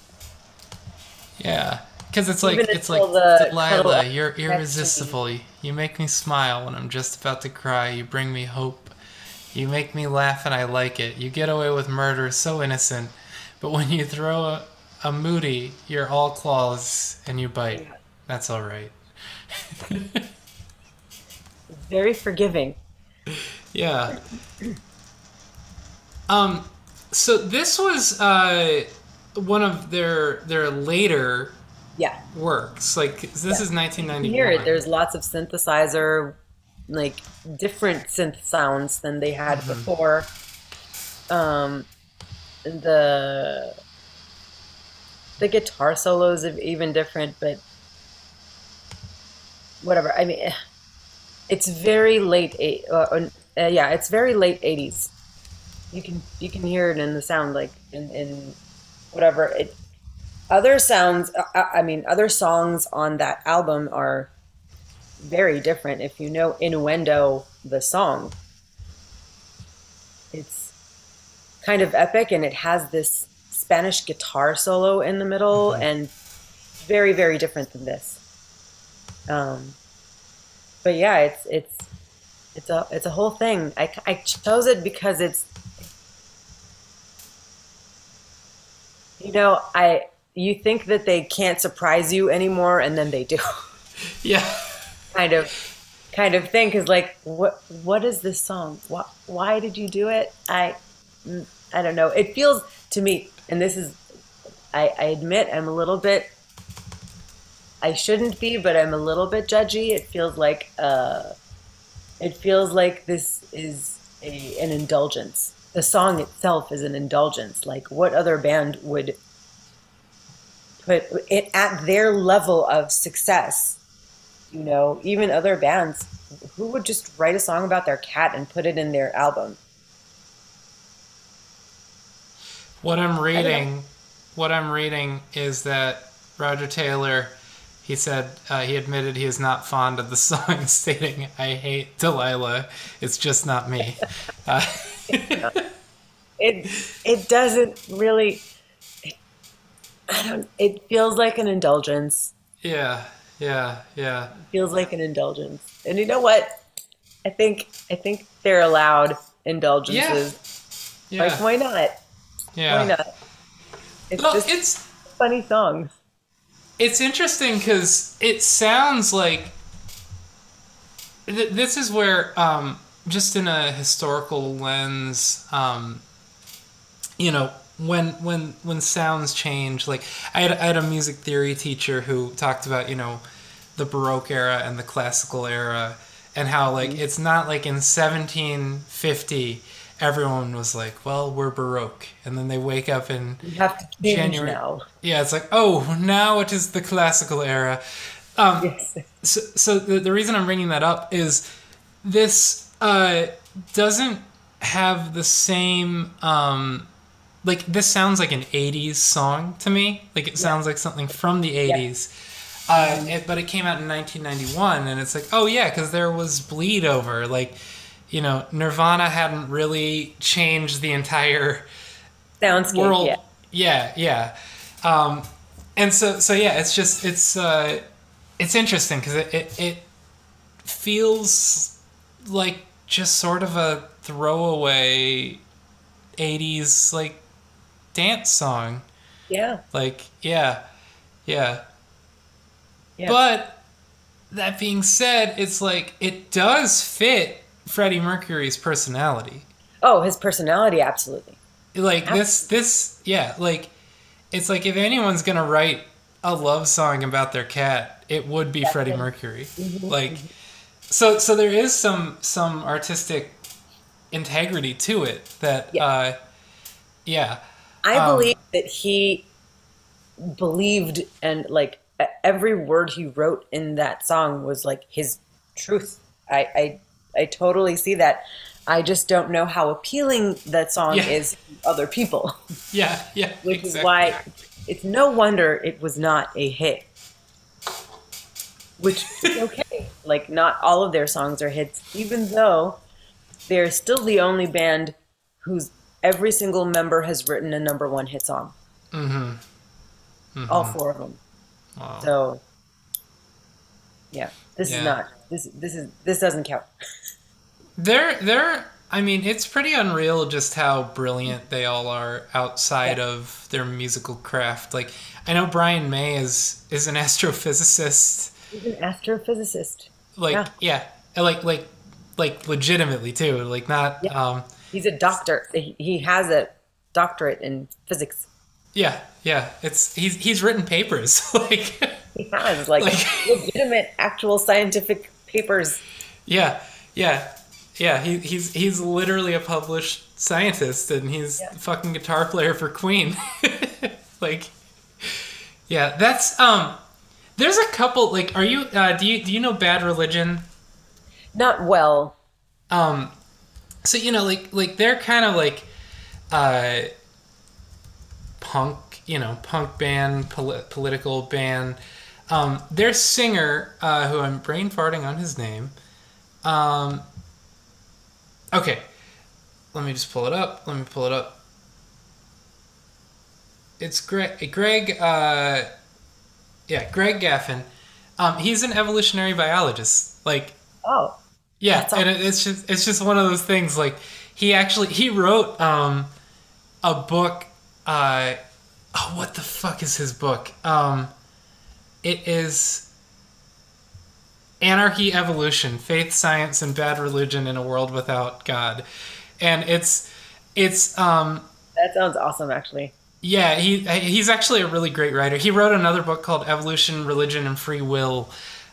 yeah. Because Even it's like until the cuddle Delilah, up you're next to me. irresistible. You make me smile when I'm just about to cry. You bring me hope. You make me laugh and I like it. You get away with murder so innocent. But when you throw a moody, you're all claws and you bite. Yeah. That's all right. Very forgiving. Yeah. Um. So this was one of their later Yeah. works. Like this Yeah. is You can hear it. 1991. There's lots of synthesizer, like different synth sounds than they had before. Um, the the guitar solos are even different, but whatever. I mean, it's very late yeah, it's very late 80s. You can hear it in the sound, like in whatever it. Other sounds, I mean, other songs on that album are very different. If you know Innuendo, the song, it's kind of epic, and it has this Spanish guitar solo in the middle, and very, very different than this. Um, but yeah, it's a whole thing. I chose it because it's, I you think that they can't surprise you anymore, and then they do. Yeah. kind of thing, because like, what is this song? Why did you do it? I don't know. It feels to me, and this is, I admit I'm a little bit, I shouldn't be, but I'm a little bit judgy. It feels like this is an indulgence. The song itself is an indulgence. Like, what other band would put it at their level of success? Even other bands, who would just write a song about their cat and put it in their album? What I'm I don't know. reading, what I'm reading is that Roger Taylor, he said he admitted he is not fond of the song, stating, "I hate Delilah. It's just not me." Uh, It it doesn't really. I don't. It feels like an indulgence. yeah, yeah, yeah, It feels like an indulgence. And you know what? I think they're allowed yeah, indulgences. Like, yeah, why not? Why yeah. not? It's Well, just a funny song. it's interesting because it sounds like this is where just in a historical lens, when sounds change, like I had a music theory teacher who talked about the Baroque era and the classical era, and how like it's not like in 1750 everyone was like, well, we're Baroque, and then they wake up in You have to change January. now. Yeah, it's like, oh, now it is the classical era. um, Yes. so the reason I'm bringing that up is this doesn't have the same like this sounds like an 80s song to me. Like it Yeah. sounds like something from the Yeah. 80s. But it came out in 1991, and it's like, oh yeah, because there was bleed over. Like, Nirvana hadn't really changed the entire Soundscape. world. Yeah. Yeah, yeah. And so yeah, it's interesting because it feels like just sort of a throwaway 80s like dance song. Yeah. Like, yeah, yeah. Yeah. But that being said, it's like it does fit Freddie Mercury's personality. Oh, his personality, absolutely. Like Absolutely. yeah, like it's like if anyone's gonna write a love song about their cat, it would be That's Freddie him. Mercury. Hmm. Like Hmm. so there is some artistic integrity to it that Yeah. yeah. I Um believe that he believed and like every word he wrote in that song was like his truth. I totally see that. I just don't know how appealing that song yeah. is to other people, Yeah, yeah, which is exactly. why it's no wonder it was not a hit, which is okay. Like not all of their songs are hits, even though they're still the only band whose every single member has written a number one hit song. All four of them. Wow. So yeah, this is Yeah. not this doesn't count. They're I mean, it's pretty unreal just how brilliant they all are Yeah, outside of their musical craft. Like I know Brian May is an astrophysicist. he's an astrophysicist. Like Yeah, yeah, like legitimately too. Like not yeah. He's a doctor. He has a doctorate in physics. yeah, yeah. It's he's written papers. Like He has like like legitimate, actual scientific papers. yeah, yeah. Yeah, he's literally a published scientist and he's Yeah. the fucking guitar player for Queen. Like yeah, that's there's a couple like are you do you know Bad Religion? Not well. Um so you know like they're kind of like uh punk, you know, punk band, political band. Their singer who I'm brain farting on his name. Um okay, let me just pull it up. Let me pull it up. It's Greg yeah, Greg Gaffin. He's an evolutionary biologist. Like, Oh, yeah, that's all. and it's just one of those things. Like, he wrote a book. Oh, what the fuck is his book? It is Anarchy, Evolution, Faith, Science, and Bad Religion in a World Without God, and it's That sounds awesome, actually. yeah, he's actually a really great writer. He wrote another book called Evolution, Religion, and Free Will.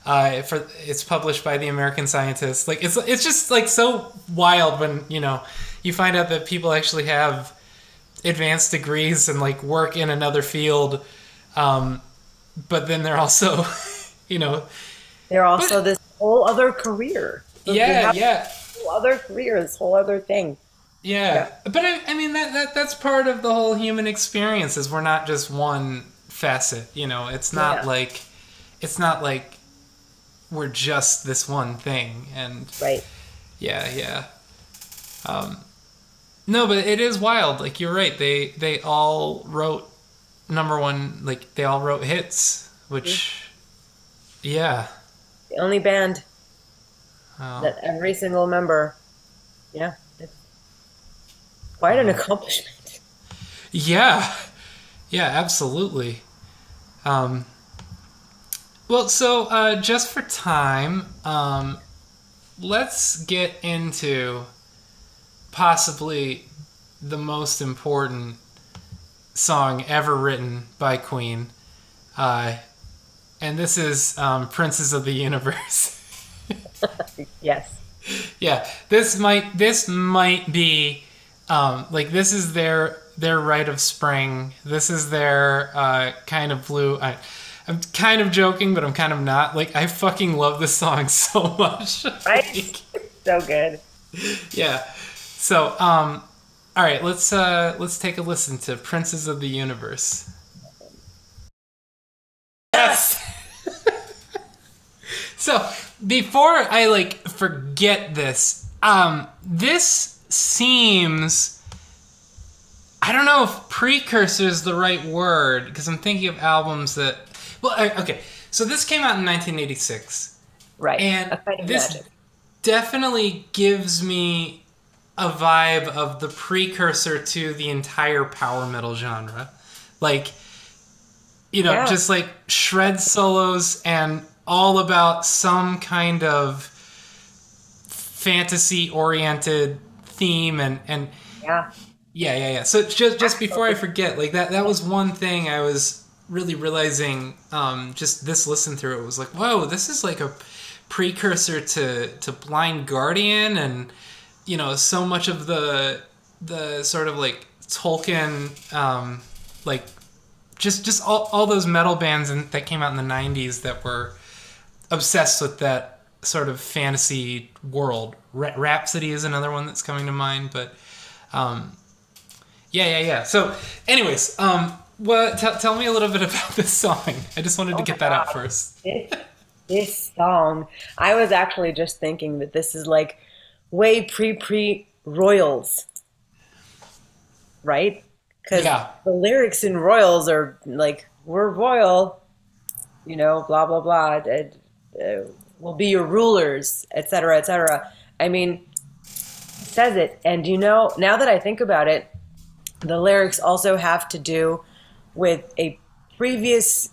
It's published by the American Scientist. Like it's just like so wild when you know you find out that people actually have advanced degrees and like work in another field, but then they're also you know They're also but this whole other career. So they yeah have yeah this whole other career, this whole other thing. yeah. Yeah, But I mean that's part of the whole human experience is we're not just one facet. You know, yeah, it's not like we're just this one thing and right. yeah yeah no but it is wild like you're right they all wrote number one like they all wrote hits Mhm. which yeah The only band oh, that every single member, yeah, it's quite an oh. accomplishment. Yeah yeah absolutely um well so just for time let's get into possibly the most important song ever written by Queen. Uh, and this is Princes of the Universe. Yes. Yeah, this might be like this is their Rite of Spring. This is their kind of blue. I'm kind of joking, but I'm kind of not. Like I fucking love this song so much. Right? Like, So good. yeah. So all right, let's take a listen to Princes of the Universe. Yes. So before I like forget this, this seems I don't know if precursor is the right word because I'm thinking of albums that well okay. So this came out in 1986, Right. and A kind of this magic. definitely gives me a vibe of the precursor to the entire power metal genre. Like, you know, Yeah. just like shred solos and all about some kind of fantasy oriented theme and Yeah. yeah. So just before I forget, like that was one thing I was really realizing. Just this listen through, it was like, whoa, this is like a precursor to Blind Guardian, and so much of the sort of like Tolkien, like just all those metal bands that came out in the 90s that were obsessed with that sort of fantasy world. Rhapsody is another one that's coming to mind, but yeah. So anyways, tell me a little bit about this song. I just wanted to get that out first. This song, I was actually just thinking that this is like way pre Royals, right? Because the lyrics in Royals are like, we're royal, blah, blah, blah, we'll be your rulers, etc., etc. I mean, it says it. And now that I think about it, the lyrics also have to do with a previous,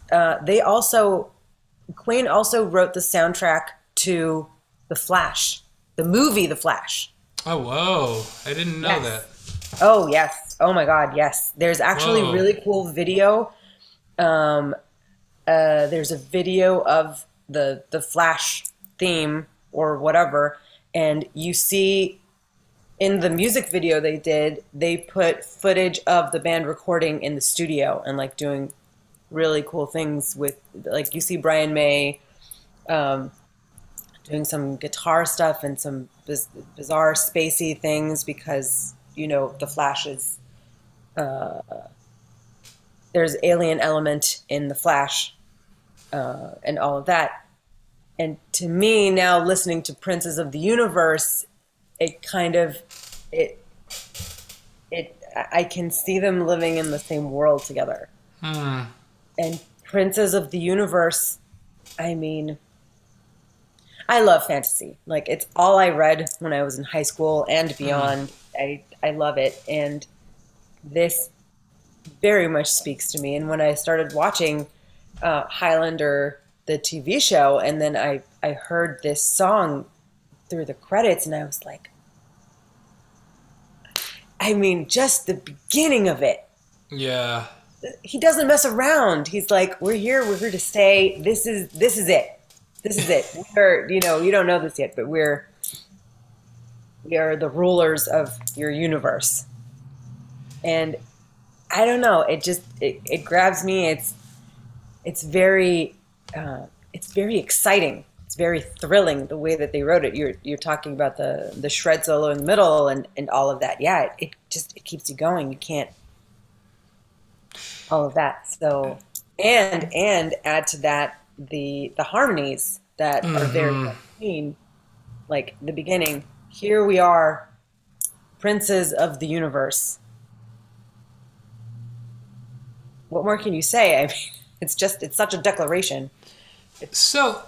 Queen also wrote the soundtrack to The Flash, the movie The Flash. Oh, whoa. I didn't know that. Oh, yes. Oh, my God, yes. There's actually a really cool video. There's a video of the Flash theme or whatever, and you see in the music video they put footage of the band recording in the studio and like doing really cool things with, like, you see Brian May doing some guitar stuff and some bizarre spacey things because the Flash is there's alien element in the Flash and all of that. And to me now, listening to Princes of the Universe, I can see them living in the same world together. And Princes of the Universe, I mean, I love fantasy. Like, it's all I read when I was in high school and beyond. I love it. And this very much speaks to me. And when I started watching Highlander, the TV show, and then I heard this song through the credits, and I was like, I mean, just the beginning of it. Yeah. He doesn't mess around. He's like, we're here to stay. This is it. This is it. We're, you don't know this yet, but we are the rulers of your universe. And I don't know, it grabs me. It's very exciting. It's very thrilling the way that they wrote it. You're talking about the shred solo in the middle and all of that. Yeah, it keeps you going. You can't, all of that. So, and add to that the harmonies that are very clean. Like the beginning, here we are, princes of the universe. What more can you say? I mean, it's such a declaration. So,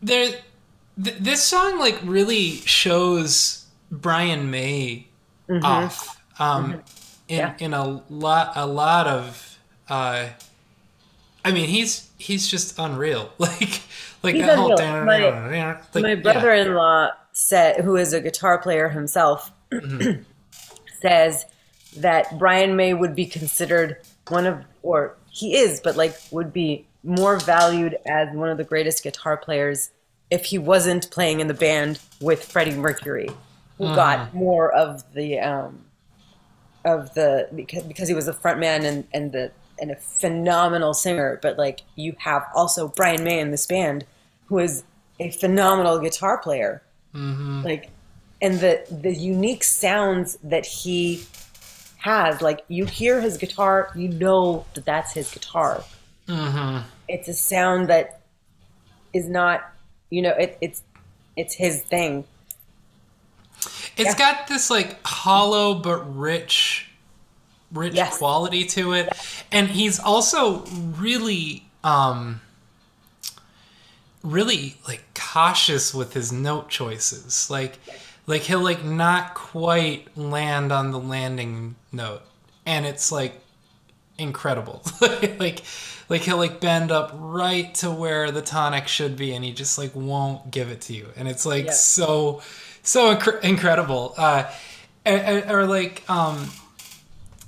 this song like really shows Brian May off. In a lot of, I mean, he's just unreal. Like he's that whole unreal. My brother-in-law said, who is a guitar player himself, says that Brian May would be considered or he is, but like would be more valued as one of the greatest guitar players if he wasn't playing in the band with Freddie Mercury, who got more of the because he was a frontman and a phenomenal singer. But like, you have also Brian May in this band, who is a phenomenal guitar player. Like, and the unique sounds that he has, like, you hear his guitar, you know that that's his guitar. It's a sound that is not, it's his thing. It's got this like hollow but rich quality to it. And he's also really really like cautious with his note choices. Like he'll like not quite land on the landing note, and it's like incredible. like he'll like bend up right to where the tonic should be, and he just like won't give it to you, and it's like so So incredible. Or like,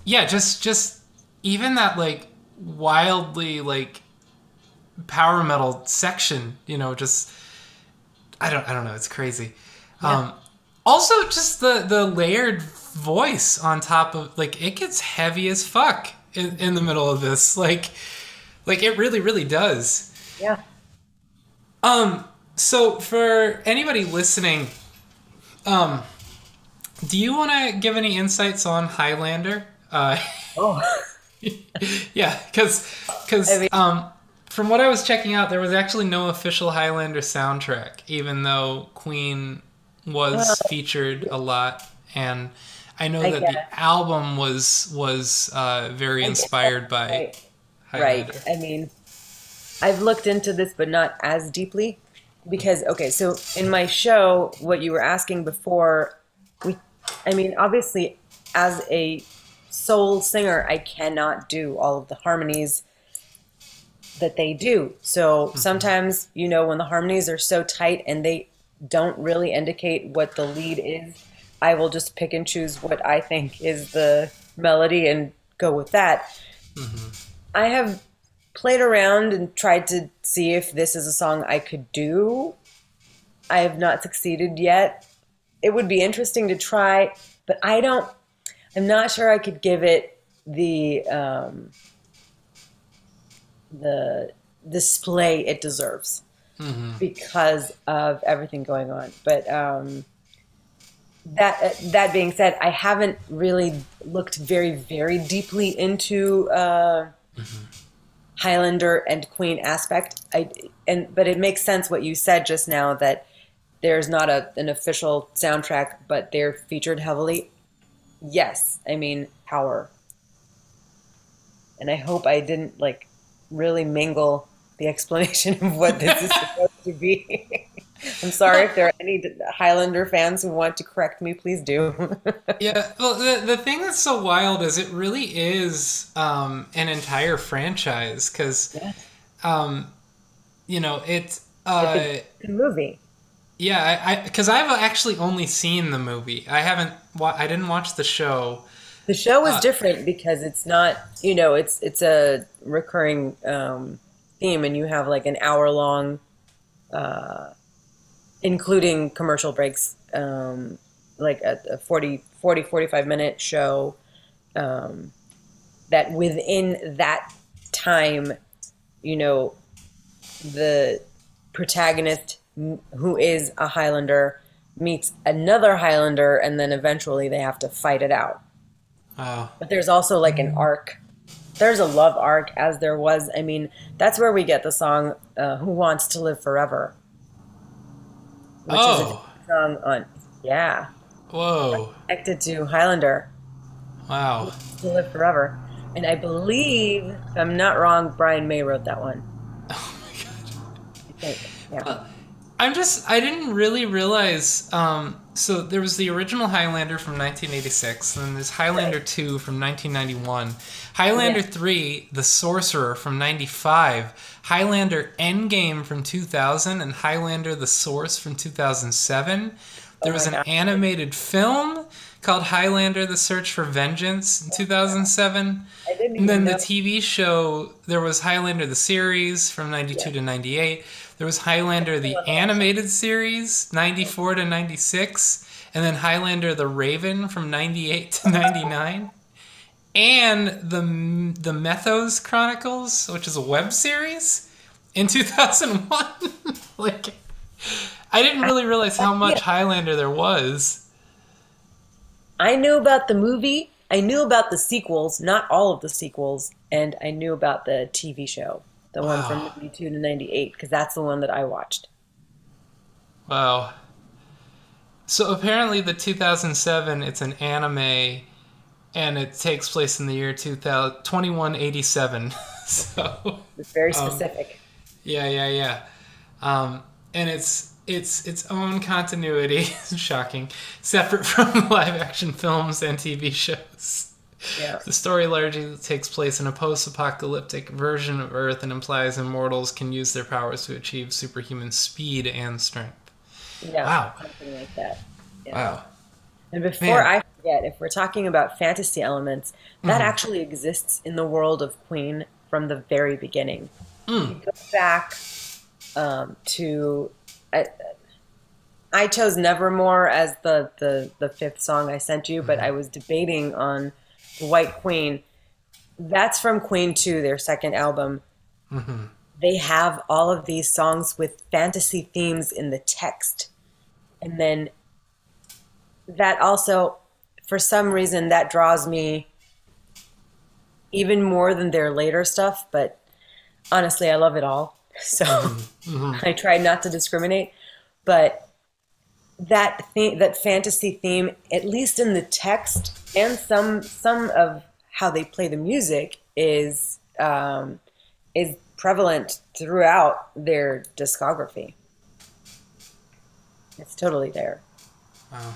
yeah, just even that like wildly like power metal section, you know, just I don't know, it's crazy. Yeah. Also just the layered voice on top of like it gets heavy as fuck in the middle of this. Like it really does. Yeah. So for anybody listening, do you want to give any insights on Highlander? Oh. Yeah, because I mean, from what I was checking out, there was actually no official Highlander soundtrack, even though Queen was featured a lot, and I know I that get the it. album was very I get inspired that. by Right. Right. Highlander. I mean, I've looked into this, but not as deeply because, okay, so in my show, what you were asking before, we, I mean, obviously, as a soul singer, I cannot do all of the harmonies that they do. So sometimes, you know, when the harmonies are so tight and they don't really indicate what the lead is, I will just pick and choose what I think is the melody and go with that. I have played around and tried to see if this is a song I could do. I have not succeeded yet. It would be interesting to try, but I'm not sure I could give it the display it deserves because of everything going on. But that being said, I haven't really looked very deeply into Highlander and Queen aspect. But it makes sense what you said just now that there's not an official soundtrack, but they're featured heavily. Yes, I mean power, and I hope I didn't like really mingle the explanation of what this is supposed to be. I'm sorry if there are any Highlander fans who want to correct me. Please do. Yeah, well, the thing that's so wild is it really is an entire franchise because, Yeah. you know, it's The movie. yeah, because I've actually only seen the movie. I didn't watch the show. The show is different because it's not, you know, it's a recurring theme, and you have like an hour long, including commercial breaks, like a 45 minute show, that within that time, you know, the protagonist who is a Highlander meets another Highlander, and then eventually they have to fight it out. Oh, But there's also like an arc. There's a love arc, as there was. I mean, that's where we get the song "Who Wants to Live Forever," which is a oh, song on, yeah, whoa, connected to Highlander, wow. "To Live Forever," and I believe, if I'm not wrong, Brian May wrote that one. Oh my God. I think, yeah, I didn't really realize. So there was the original Highlander from 1986, and then there's Highlander right, 2 from 1991, Highlander yeah, 3, The Sorcerer from 95, Highlander Endgame from 2000, and Highlander The Source from 2007. oh There was my an God, animated film called Highlander The Search for Vengeance in 2007. I didn't And then even the know. TV show, there was Highlander the series from Yeah, 92 to 98. There was Highlander that the was awesome. animated series, 94 to 96. And then Highlander the Raven from 98 to 99. And the Mythos Chronicles, which is a web series, in 2001. Like, I didn't I, really realize how yeah, much Highlander there was. I knew about the movie. I knew about the sequels, not all of the sequels, and I knew about the TV show, the one from Wow. 92 to 98, because that's the one that I watched. Wow. So apparently the 2007, it's an anime and it takes place in the year 2000, 2187. So, It's very um, specific. yeah. And it's own continuity, shocking, separate from live action films and TV shows. Yeah. The story largely takes place in a post-apocalyptic version of Earth and implies immortals can use their powers to achieve superhuman speed and strength. Yeah. Wow. Something like that. Yeah. Wow. And before Man. I forget, if we're talking about fantasy elements, that Mm-hmm. actually exists in the world of Queen from the very beginning. If Mm. you go back to, I, I chose Nevermore as the fifth song I sent you, but Mm-hmm. I was debating on White Queen. That's from Queen 2, their second album. Mm-hmm. They have all of these songs with fantasy themes in the text. And then that also, for some reason, that draws me even more than their later stuff. But honestly, I love it all. So Mm-hmm. I try not to discriminate. But that fantasy theme, at least in the text and some of how they play the music, is prevalent throughout their discography. It's totally there. Wow.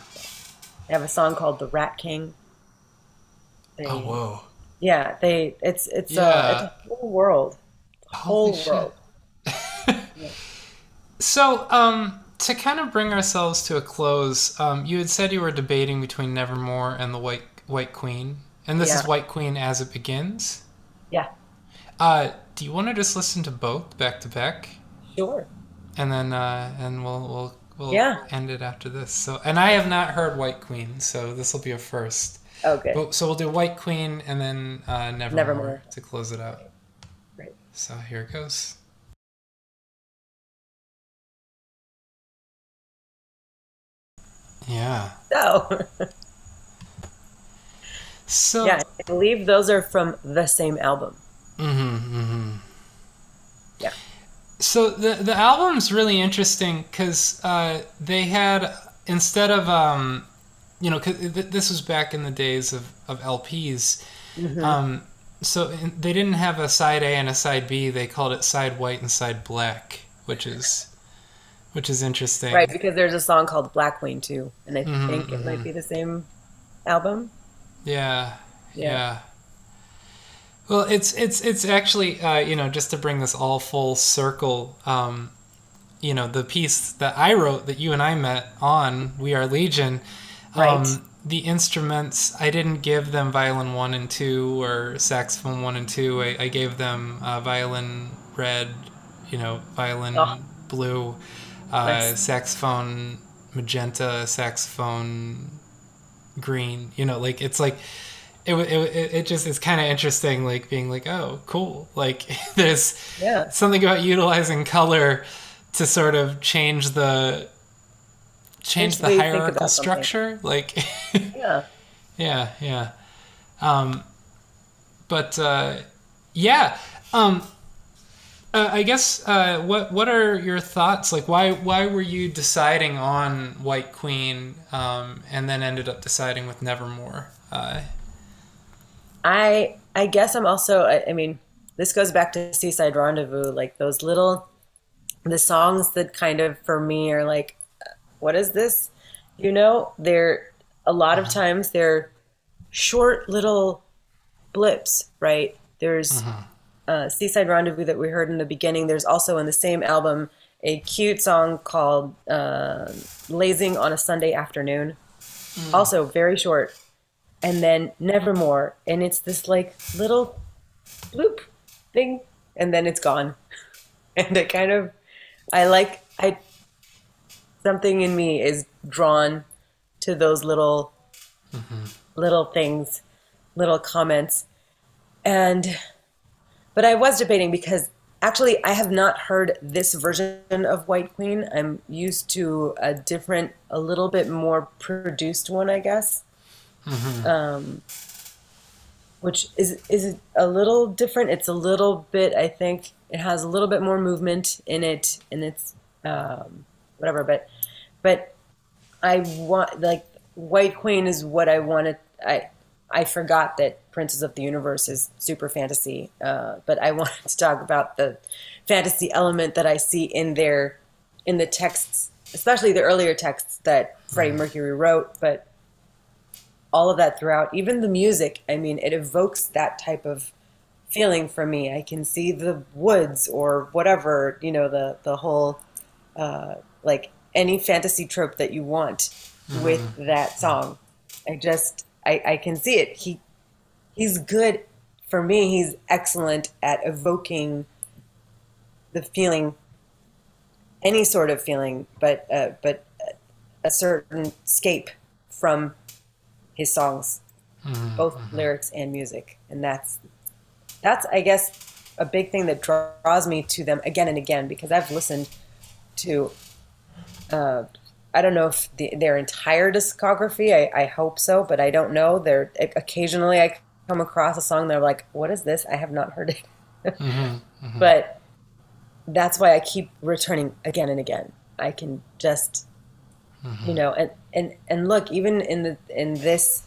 They have a song called "The Rat King." Oh, They, whoa. yeah, it's Yeah. a whole world, Holy whole shit. world. Yeah. So, to kind of bring ourselves to a close, you had said you were debating between Nevermore and the White Queen, and this is Yeah. White Queen as it begins. Yeah, Do you want to just listen to both back to back, sure. and then and we'll Yeah. end it after this? So, and I have not heard White Queen, so this will be a first. Oh, good. But so we'll do White Queen and then Nevermore Nevermore. to close it out. Great. So here it goes. Yeah. So, So. yeah, I believe those are from the same album. Mm-hmm, mm-hmm. Yeah. So the album's really interesting because they had, instead of cause this was back in the days of LPs, Hmm. so they didn't have a side A and a side B. They called it side white and side black, which is interesting. Right, because there's a song called Black Queen too, and I Mm-hmm, think it mm-hmm. might be the same album. Yeah, Yeah. yeah. Well, it's actually just to bring this all full circle. The piece that I wrote that you and I met on We Are Legion. Right. The instruments, I didn't give them violin 1 and 2 or saxophone 1 and 2. I gave them violin red, violin Oh, blue, nice. saxophone magenta, saxophone green. It's like it just is kind of interesting, like being like, oh, cool. Like there's Yeah. something about utilizing color to sort of change the Change the way you think hierarchical about something. structure. Like, Yeah. yeah, yeah. But yeah. I guess what are your thoughts? Like, why were you deciding on White Queen, and then ended up deciding with Nevermore? I guess I'm also I mean, this goes back to Seaside Rendezvous, like the songs that kind of for me are like, what is this? They're a lot of times they're short little blips, right? There's Seaside Rendezvous that we heard in the beginning. There's also in the same album a cute song called Lazing on a Sunday Afternoon, also very short. And then Nevermore, and it's this like little bloop thing, and then it's gone. And it kind of, I something in me is drawn to those little things, little comments. And but I was debating because actually I have not heard this version of White Queen. I'm used to a little bit more produced one, I guess. Um, which is a little different. It's a little bit, I think it has a little bit more movement in it, and it's whatever. But I want like White Queen is what I wanted. I forgot that Princess of the Universe is super fantasy, but I wanted to talk about the fantasy element that I see in the texts, especially the earlier texts that Freddie Mercury wrote, but all of that throughout, even the music. I mean, it evokes that type of feeling for me. I can see the woods or whatever, the whole like any fantasy trope that you want. with that song. I can see it. He's good. For me, he's excellent at evoking the feeling, any sort of feeling, but a certain escape from his songs, both lyrics and music. And that's I guess a big thing that draws me to them again and again, because I've listened to I don't know if their entire discography. I hope so, but I don't know. Occasionally I come across a song that I'm like, what is this? I have not heard it. But that's why I keep returning again and again. I can just, and look, even in this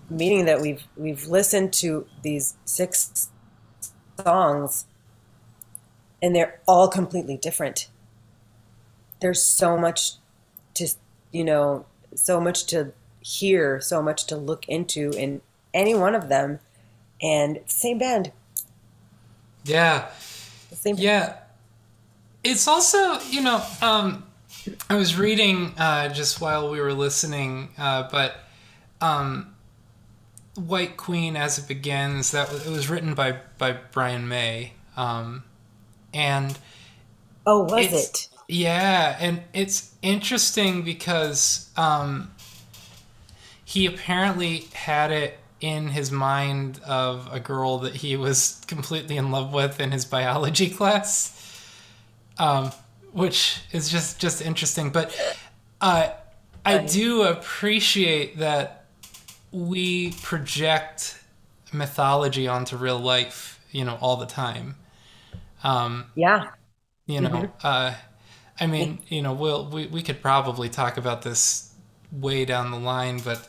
meeting that we've listened to these 6 songs, and they're all completely different. There's so much to, so much to hear, so much to look into in any one of them, and it's the same band. Yeah. The same band. Yeah. It's also, I was reading just while we were listening, but White Queen as It Begins, it was written by Brian May. And oh, was it? Yeah, and it's interesting because he apparently had it in his mind of a girl that he was completely in love with in his biology class, which is just interesting. But I do appreciate that we project mythology onto real life, all the time. Yeah. I mean, we could probably talk about this way down the line, but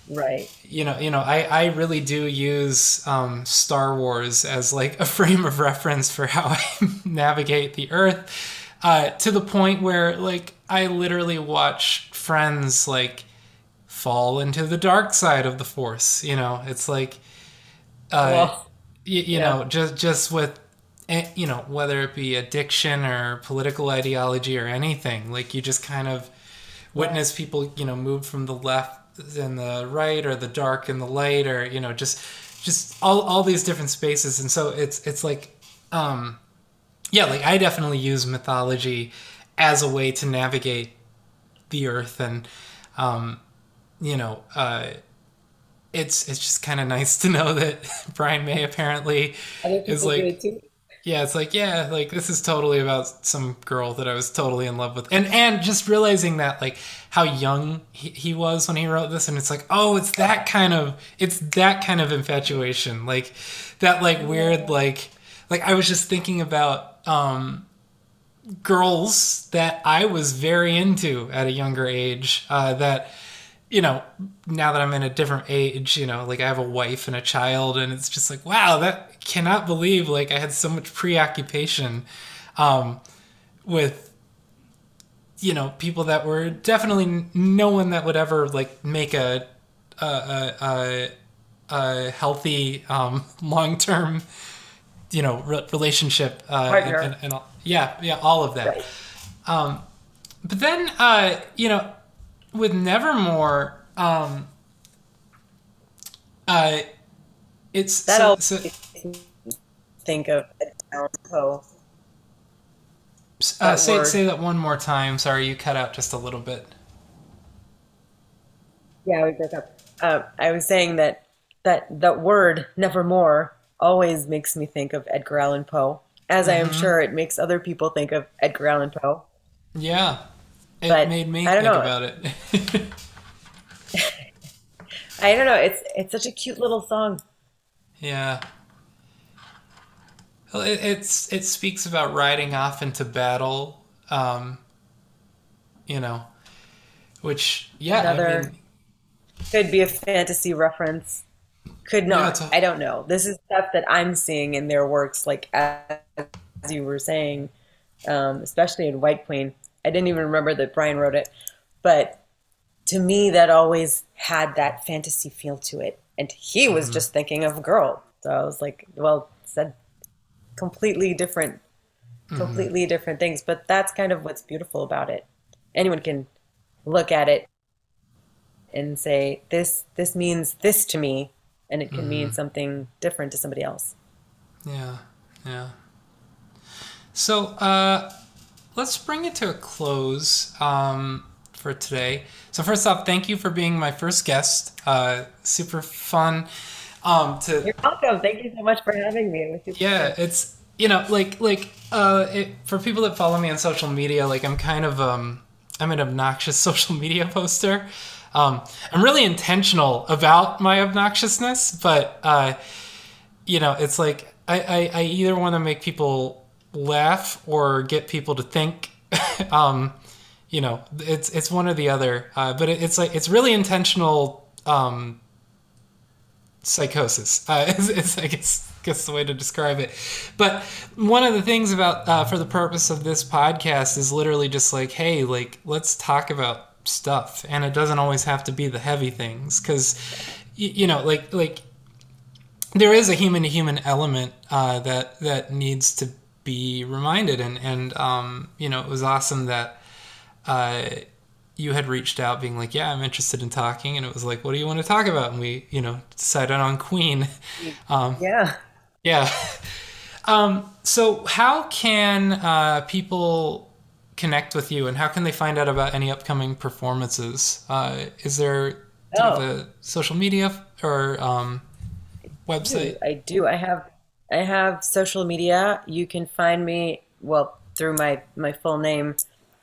right. I really do use Star Wars as like a frame of reference for how I navigate the Earth, to the point where like I literally watch friends like fall into the dark side of the Force. It's like, just with, whether it be addiction or political ideology or anything, like you just kind of witness people, move from the left and the right, or the dark and the light, or just all these different spaces. And so it's like like I definitely use mythology as a way to navigate the Earth, and it's just kind of nice to know that Brian May apparently is like, yeah, it's like, yeah, like this is totally about some girl that I was totally in love with. And just realizing that, like, how young he was when he wrote this. And it's like, oh, it's that kind of infatuation. Like, that, like, weird, like I was just thinking about girls that I was very into at a younger age, that, now that I'm in a different age, like I have a wife and a child, and it's just like, wow, that cannot believe like I had so much preoccupation with people that were definitely no one that would ever like make a healthy long-term relationship, and all of that. Right. But then with Nevermore, it's that so think of Edgar Allan Poe. Say that one more time. Sorry, you cut out just a little bit. Yeah, we broke up. I was saying that word Nevermore always makes me think of Edgar Allan Poe, as I am sure it makes other people think of Edgar Allan Poe. Yeah. It made me think about it. I don't know. It's such a cute little song. Yeah. Well, it speaks about riding off into battle, which could be a fantasy reference. Could not. I don't know. This is stuff that I'm seeing in their works, like as you were saying, especially in White Queen. I didn't even remember that Brian wrote it, but to me, that always had that fantasy feel to it. And he was just thinking of a girl. So I was like, well, it's a completely different completely different things. But that's kind of what's beautiful about it. Anyone can look at it and say, this means this to me, and it can mean something different to somebody else. Yeah, yeah. So let's bring it to a close for today. So first off, thank you for being my first guest. Super fun. You're welcome. Thank you so much for having me. It was super fun. It's for people that follow me on social media, like I'm kind of I'm an obnoxious social media poster. I'm really intentional about my obnoxiousness, but it's like I either want to make people laugh or get people to think. It's one or the other. But it's really intentional psychosis. It's I guess the way to describe it. But one of the things about for the purpose of this podcast is literally just like, hey, like let's talk about stuff, and it doesn't always have to be the heavy things, because like there is a human to human element that needs to be reminded, and it was awesome that you had reached out being like, yeah, I'm interested in talking, and it was like, what do you want to talk about? And we decided on Queen. Yeah. So how can people connect with you, and how can they find out about any upcoming performances? Do you have a social media or website? I do. I have social media. You can find me through my full name,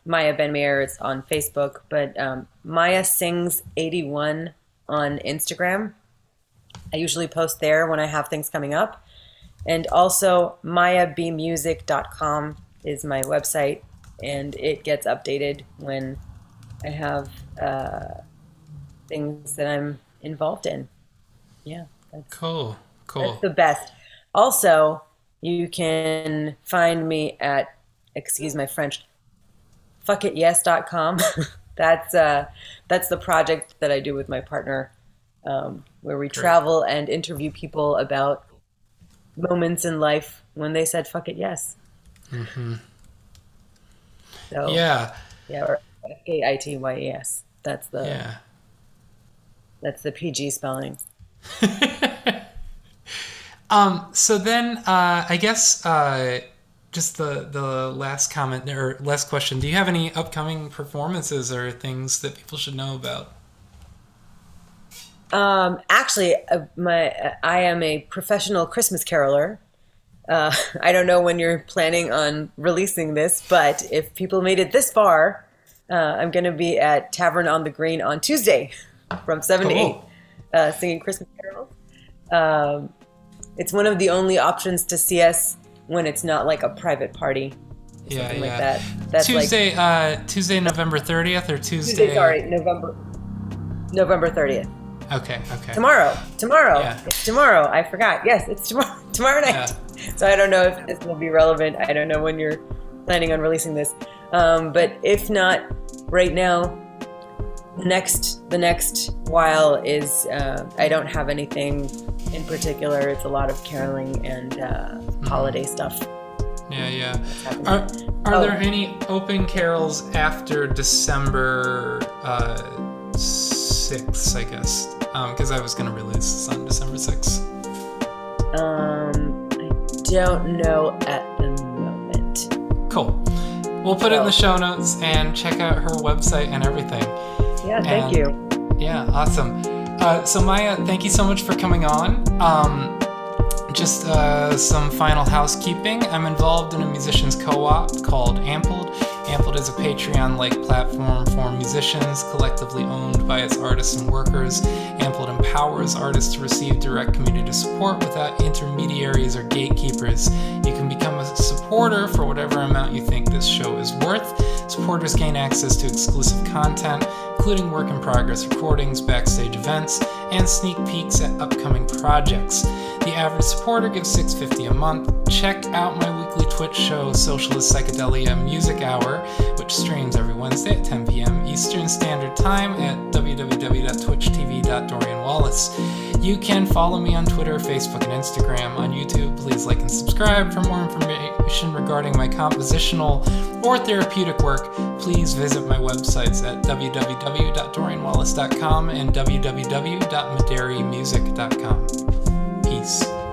Maya Ben-Meir. It's on Facebook, but Maya Sings 81 on Instagram. I usually post there when I have things coming up, and also mayabmusic.com is my website. And it gets updated when I have things that I'm involved in. Yeah. Cool. That's the best. Also, you can find me at, excuse my French, fuckityes.com. That's the project that I do with my partner, where we travel and interview people about moments in life when they said fuck it yes. Mm-hmm. So, or FKITYES. That's the PG spelling. So then, I guess just the last comment or last question. Do you have any upcoming performances or things that people should know about? Actually, I am a professional Christmas caroler. I don't know when you're planning on releasing this, but if people made it this far, I'm going to be at Tavern on the Green on Tuesday from 7 to 8, singing Christmas carols. It's one of the only options to see us when it's not like a private party. Something like that. That's Tuesday, Tuesday, November 30th or Tuesday? November 30th. Okay. Tomorrow. Yeah. It's tomorrow. I forgot. Yes, it's tomorrow night. Yeah. So I don't know if this will be relevant. I don't know when you're planning on releasing this. But if not, right now, the next while is I don't have anything in particular. It's a lot of caroling and holiday stuff. Yeah. Are there any open carols after December 6th, I guess? Because I was going to release this on December 6th. I don't know at the moment. Cool. We'll put it in the show notes and check out her website and everything. Yeah, thank you. Yeah, awesome. So Maya, thank you so much for coming on. Just some final housekeeping. I'm involved in a musicians co-op called Ampled. Ampled is a Patreon-like platform for musicians collectively owned by its artists and workers. Ampled empowers artists to receive direct community support without intermediaries or gatekeepers. You can become a supporter for whatever amount you think this show is worth. Supporters gain access to exclusive content, including work-in-progress recordings, backstage events, and sneak peeks at upcoming projects. The average supporter gives $6.50 a month. Check out my weekly Twitch show, Socialist Psychedelia Music Hour, which streams every Wednesday at 10 p.m. Eastern Standard Time at www.twitchtv.dorianwallace. You can follow me on Twitter, Facebook, and Instagram. On YouTube, please like and subscribe. For more information regarding my compositional or therapeutic work, please visit my websites at www.dorianwallace.com and www.maderimusic.com. Peace.